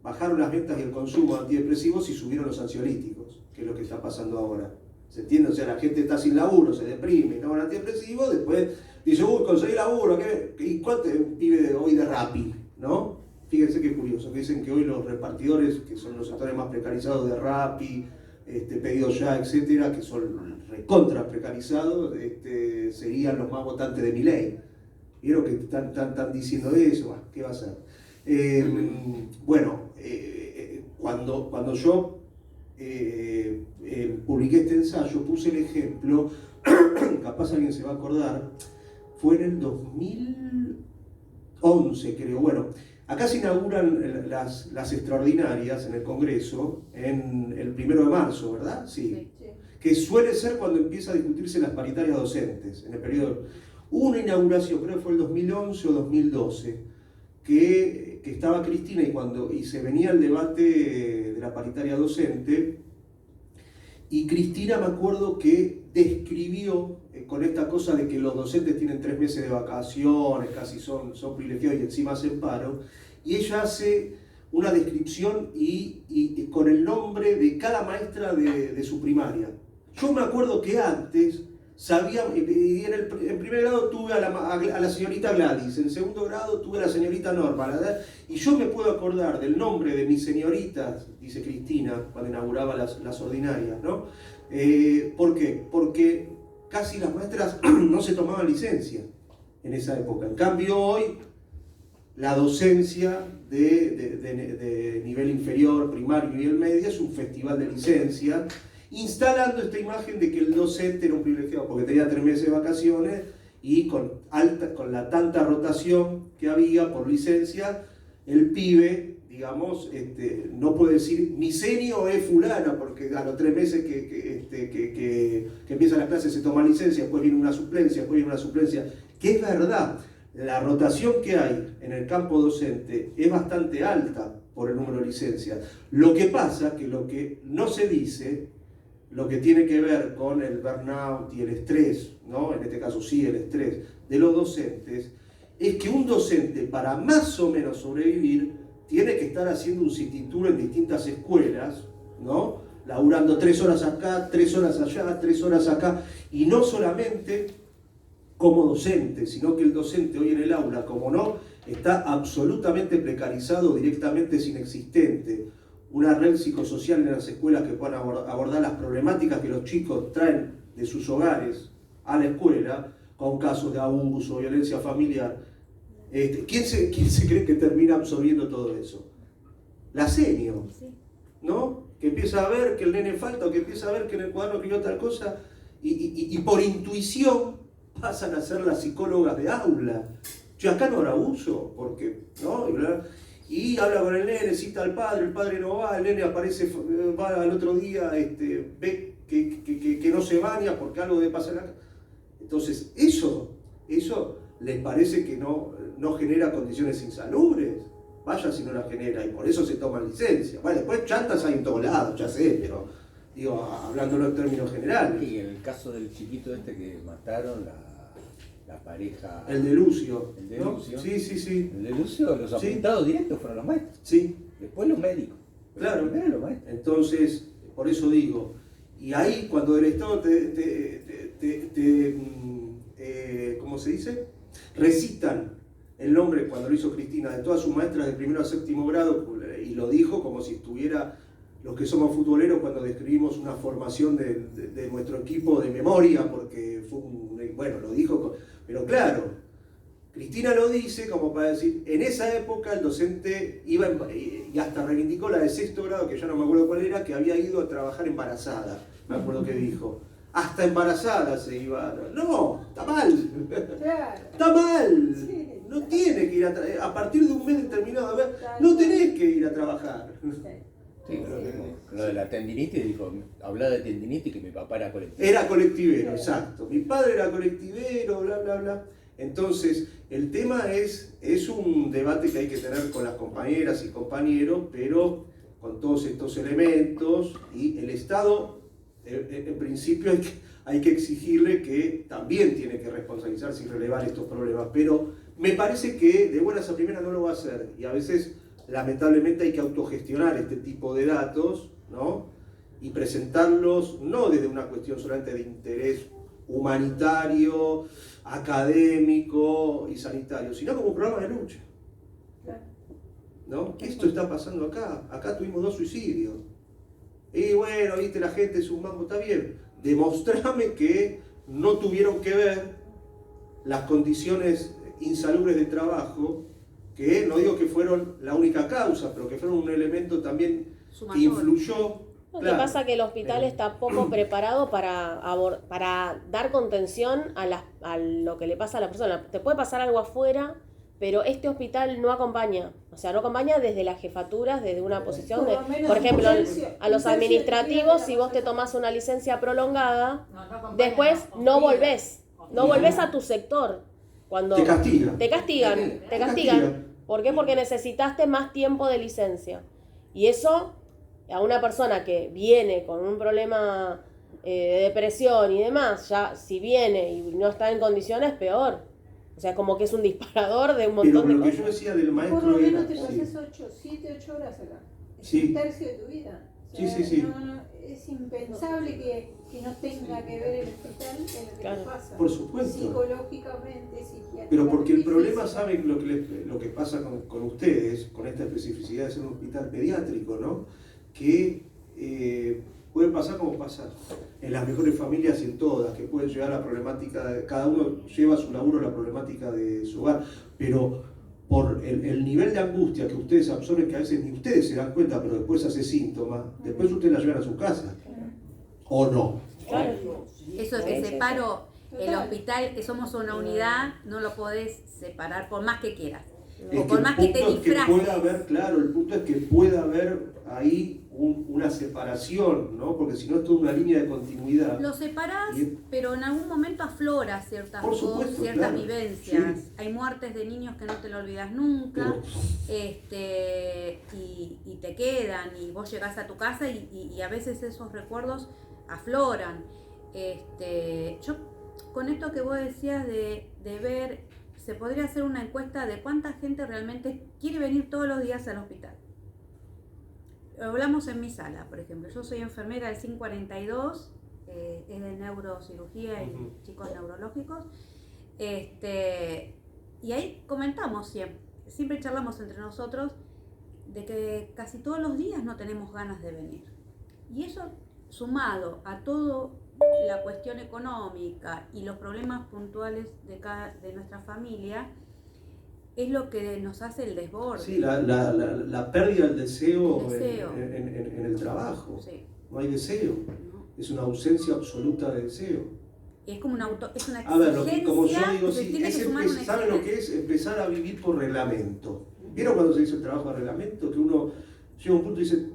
[SPEAKER 7] bajaron las ventas y el consumo de antidepresivos y subieron los ansiolíticos, que es lo que está pasando ahora. ¿Se entiende? O sea, la gente está sin laburo, se deprime, toma un antidepresivo, después dice, conseguí laburo, ¿y cuánto un pibe de hoy de Rappi, ¿no? Fíjense qué curioso, que dicen que hoy los repartidores, que son los sectores más precarizados de Rappi, Pedido Ya, etcétera, que son recontra precarizados, serían los más votantes de Milei. ¿Vieron que están diciendo eso? Bueno, ¿qué va a ser? Cuando yo publiqué este ensayo, puse el ejemplo, capaz alguien se va a acordar, fue en el 2011, creo. Bueno, acá se inauguran las extraordinarias en el Congreso en el 1 de marzo, ¿verdad? Sí. Que suele ser cuando empieza a discutirse las paritarias docentes, en el periodo. Hubo una inauguración, creo que fue el 2011 o 2012, que estaba Cristina y se venía el debate de la paritaria docente, y Cristina, me acuerdo que describió con esta cosa de que los docentes tienen 3 meses de vacaciones, casi son privilegiados y encima hacen paro, y ella hace una descripción y con el nombre de cada maestra de su primaria. Yo me acuerdo que antes sabía, y en primer grado tuve a la señorita Gladys, en segundo grado tuve a la señorita Norma, y yo me puedo acordar del nombre de mis señoritas, dice Cristina, cuando inauguraba las ordinarias, ¿no? ¿Por qué? Porque casi las maestras no se tomaban licencia en esa época. En cambio hoy, la docencia de nivel inferior, primario y nivel medio es un festival de licencia, instalando esta imagen de que el docente era un privilegiado porque tenía 3 meses de vacaciones y con la tanta rotación que había por licencia, el pibe, digamos, no puede decir mi senio es fulana, porque a los 3 meses que empiezan las clases se toma licencia, después viene una suplencia, que es verdad. La rotación que hay en el campo docente es bastante alta por el número de licencias. Lo que pasa que lo que no se dice, lo que tiene que ver con el burnout y el estrés, ¿no? En este caso sí el estrés de los docentes, es que un docente para más o menos sobrevivir tiene que estar haciendo un city tour en distintas escuelas, ¿no? Laburando 3 horas acá, 3 horas allá, 3 horas acá, y no solamente como docente, sino que el docente hoy en el aula, como no, está absolutamente precarizado, directamente es inexistente. Una red psicosocial en las escuelas que puedan abordar las problemáticas que los chicos traen de sus hogares a la escuela, con casos de abuso, violencia familiar. ¿Quién se cree que termina absorbiendo todo eso? La senio, ¿no? Que empieza a ver que el nene falta, o que empieza a ver que en el cuaderno escribió tal cosa, y por intuición pasan a ser las psicólogas de aula. Yo acá no habrá abuso, porque, ¿no? Y habla con el nene, cita al padre, el padre no va, el nene aparece, va al otro día, ve que no se baña porque algo debe pasar acá. Entonces, eso les parece que no genera condiciones insalubres. Vaya si no las genera, y por eso se toman licencia. Bueno, después chantas hay en todos lados, ya sé, pero digo, hablándolo en términos generales.
[SPEAKER 9] Y en el caso del chiquito que mataron, la pareja...
[SPEAKER 7] El de Lucio.
[SPEAKER 9] El de
[SPEAKER 7] ¿no?
[SPEAKER 9] Lucio.
[SPEAKER 7] Sí.
[SPEAKER 9] El de Lucio, los apuntados directos fueron los maestros.
[SPEAKER 7] Sí.
[SPEAKER 9] Después los médicos.
[SPEAKER 7] Claro.
[SPEAKER 9] Primero los maestros.
[SPEAKER 7] Entonces, por eso digo, y ahí cuando el Estado ¿cómo se dice? Recitan el nombre, cuando lo hizo Cristina, de todas sus maestras de primero a séptimo grado, y lo dijo como si estuviera los que somos futboleros cuando describimos una formación de nuestro equipo de memoria, porque fue bueno, lo dijo, pero claro, Cristina lo dice como para decir, en esa época el docente iba, y hasta reivindicó la de 6º grado, que ya no me acuerdo cuál era, que había ido a trabajar embarazada, me acuerdo que dijo. Hasta embarazada se iba. No, está mal.
[SPEAKER 4] Claro.
[SPEAKER 7] Está mal.
[SPEAKER 4] Sí.
[SPEAKER 7] No tiene que ir a partir de un mes determinado, no tenés que ir a trabajar.
[SPEAKER 9] Sí, lo de la tendinitis, dijo, hablaba de tendinitis que mi papá era colectivero.
[SPEAKER 7] Era colectivero, exacto. Mi padre era colectivero, bla, bla, bla. Entonces, el tema es un debate que hay que tener con las compañeras y compañeros, pero con todos estos elementos, y el Estado, en principio, hay que exigirle que también tiene que responsabilizarse y relevar estos problemas, pero me parece que de buenas a primeras no lo va a hacer, y a veces lamentablemente hay que autogestionar este tipo de datos, ¿no? Y presentarlos no desde una cuestión solamente de interés humanitario, académico y sanitario, sino como un programa de lucha, ¿no? Esto está pasando acá tuvimos 2 suicidios, y bueno, viste, la gente es un mambo, está bien, demostrame que no tuvieron que ver las condiciones insalubres de trabajo, que no digo que fueron la única causa, pero que fueron un elemento también que influyó.
[SPEAKER 1] Lo que pasa es que el hospital está poco preparado para dar contención a lo que le pasa a la persona. Te puede pasar algo afuera, pero este hospital no acompaña. O sea, no acompaña desde las jefaturas, desde una posición de... Por ejemplo, a los administrativos, si vos te tomás una licencia prolongada, después no volvés a tu sector. Cuando
[SPEAKER 7] te castigan.
[SPEAKER 1] Te castigan. ¿Por qué? Porque necesitaste más tiempo de licencia. Y eso, a una persona que viene con un problema de depresión y demás, ya si viene y no está en condiciones, peor. O sea, como que es un disparador de un montón de cosas.
[SPEAKER 7] Pero lo que yo decía del maestro
[SPEAKER 4] por lo menos
[SPEAKER 7] era,
[SPEAKER 4] te pasas 7, 8 horas acá. Es
[SPEAKER 7] Sí.
[SPEAKER 4] un tercio de tu vida. O sea,
[SPEAKER 7] Sí.
[SPEAKER 4] No, es impensable que no tenga que ver el hospital en lo que
[SPEAKER 1] Claro.
[SPEAKER 4] le pasa.
[SPEAKER 7] Por supuesto.
[SPEAKER 4] Psicológicamente, psiquiátricamente.
[SPEAKER 7] Pero porque el problema, ¿saben lo que pasa con ustedes, con esta especificidad de ser un hospital pediátrico, ¿no? Que puede pasar como pasa en las mejores familias y en todas, que pueden llegar a la problemática, cada uno lleva a su laburo la problemática de su hogar, pero por el nivel de angustia que ustedes absorben, que a veces ni ustedes se dan cuenta, pero después hace síntomas, después ustedes la llevan a su casa, ¿o no?
[SPEAKER 1] Claro.
[SPEAKER 5] Eso de que separo el hospital, que somos una unidad, no lo podés separar por más que quieras. O por más que te disfraces.
[SPEAKER 7] Pueda haber, claro, el punto es que pueda haber ahí una separación, ¿no? Porque si no es toda una línea de continuidad.
[SPEAKER 5] Lo separás, pero en algún momento aflora ciertas
[SPEAKER 7] Por supuesto,
[SPEAKER 5] cosas, ciertas
[SPEAKER 7] claro,
[SPEAKER 5] vivencias.
[SPEAKER 7] sí.
[SPEAKER 5] Hay muertes de niños que no te lo olvidas nunca,
[SPEAKER 7] Pero-
[SPEAKER 5] y te quedan, y vos llegás a tu casa y a veces esos recuerdos afloran. Yo, con esto que vos decías de ver, se podría hacer una encuesta de cuánta gente realmente quiere venir todos los días al hospital. Hablamos en mi sala, por ejemplo. Yo soy enfermera del 542, es de neurocirugía y chicos neurológicos. Y ahí comentamos siempre charlamos entre nosotros de que casi todos los días no tenemos ganas de venir. Y eso, sumado a todo la cuestión económica y los problemas puntuales de nuestra familia, es lo que nos hace el desborde.
[SPEAKER 7] Sí, la pérdida del deseo,
[SPEAKER 5] El deseo.
[SPEAKER 7] En el trabajo.
[SPEAKER 5] Sí.
[SPEAKER 7] No hay deseo.
[SPEAKER 5] ¿No?
[SPEAKER 7] Es una ausencia absoluta de deseo.
[SPEAKER 5] Es como una exigencia.
[SPEAKER 7] A ver, como yo digo,
[SPEAKER 5] se
[SPEAKER 7] sí,
[SPEAKER 5] tiene que sumar una
[SPEAKER 7] ¿saben lo que
[SPEAKER 5] exigencia?
[SPEAKER 7] es empezar a vivir por reglamento? ¿Vieron cuando se dice el trabajo de reglamento? Que uno llega a un punto y dice,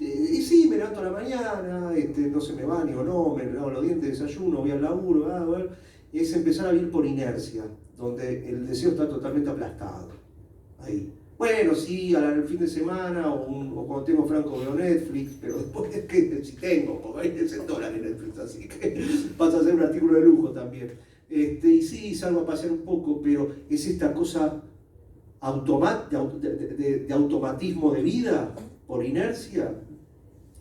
[SPEAKER 7] y sí, me levanto a la mañana, no se me baño, no, me lavo los dientes, desayuno, voy al laburo, bueno, y es empezar a vivir por inercia, donde el deseo está totalmente aplastado. Ahí. Bueno, sí, al fin de semana o cuando tengo franco veo Netflix, pero después es que si tengo, porque hay $10 en Netflix, así que pasa a ser un artículo de lujo también. Y sí, salgo a pasear un poco, pero es esta cosa de automatismo de vida, por inercia,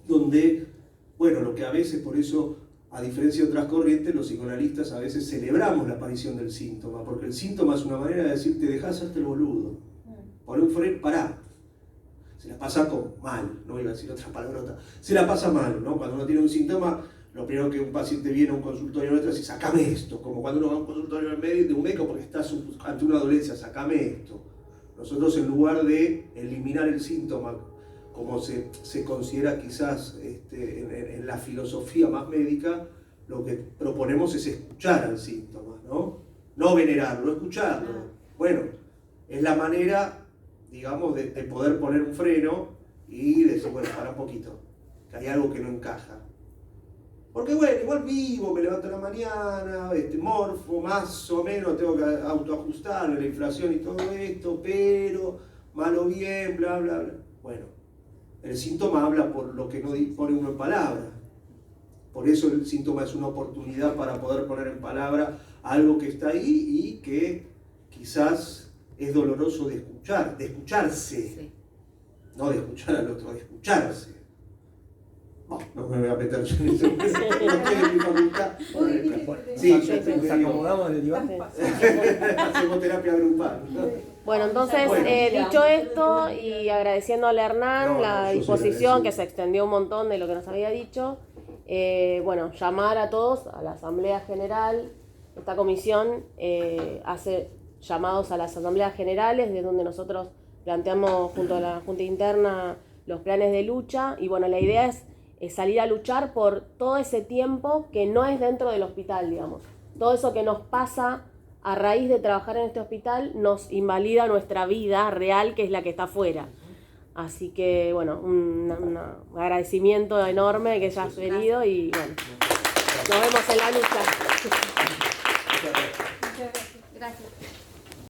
[SPEAKER 7] donde, bueno, lo que a veces, por eso, a diferencia de otras corrientes, los psicoanalistas a veces celebramos la aparición del síntoma, porque el síntoma es una manera de decir, te dejás hacerte el boludo, poné un freno, pará. Se la pasa mal, no iba a decir otra palabrota, se la pasa mal, ¿no? Cuando uno tiene un síntoma, lo primero que un paciente viene a un consultorio nuestro es decir, sacame esto, como cuando uno va a un consultorio de un médico porque estás ante una dolencia, sacame esto. Nosotros, en lugar de eliminar el síntoma, como se considera quizás en la filosofía más médica, lo que proponemos es escuchar al síntoma, ¿no? No venerarlo, escucharlo. Bueno, es la manera, digamos, de poder poner un freno y decir, bueno, para un poquito, que hay algo que no encaja. Porque bueno, igual vivo, me levanto en la mañana, morfo, más o menos, tengo que autoajustar la inflación y todo esto, pero mal o bien, bla, bla, bla. Bueno, el síntoma habla por lo que no pone uno en palabra. Por eso el síntoma es una oportunidad para poder poner en palabra algo que está ahí y que quizás es doloroso de escuchar, de escucharse.
[SPEAKER 5] Sí.
[SPEAKER 7] No de escuchar al otro, de escucharse. No me voy a meter yo en eso. No tiene mi facultad. Sí,
[SPEAKER 3] Nos acomodamos en el diván.
[SPEAKER 7] hacemos terapia grupal.
[SPEAKER 1] Bueno, entonces,
[SPEAKER 7] Bueno.
[SPEAKER 1] dicho esto y agradeciéndole a Hernán
[SPEAKER 7] No,
[SPEAKER 1] la
[SPEAKER 7] yo
[SPEAKER 1] disposición,
[SPEAKER 7] soy
[SPEAKER 1] que se extendió un montón de lo que nos había dicho, bueno, llamar a todos a la Asamblea General. Esta comisión hace llamados a las asambleas generales, de donde nosotros planteamos junto a la Junta Interna los planes de lucha, y bueno, la idea es salir a luchar por todo ese tiempo que no es dentro del hospital, digamos. Todo eso que nos pasa a raíz de trabajar en este hospital nos invalida nuestra vida real, que es la que está afuera. Así que, bueno, un agradecimiento enorme que hayas venido y, bueno, nos vemos en la lucha.
[SPEAKER 4] Muchas gracias.
[SPEAKER 5] Gracias.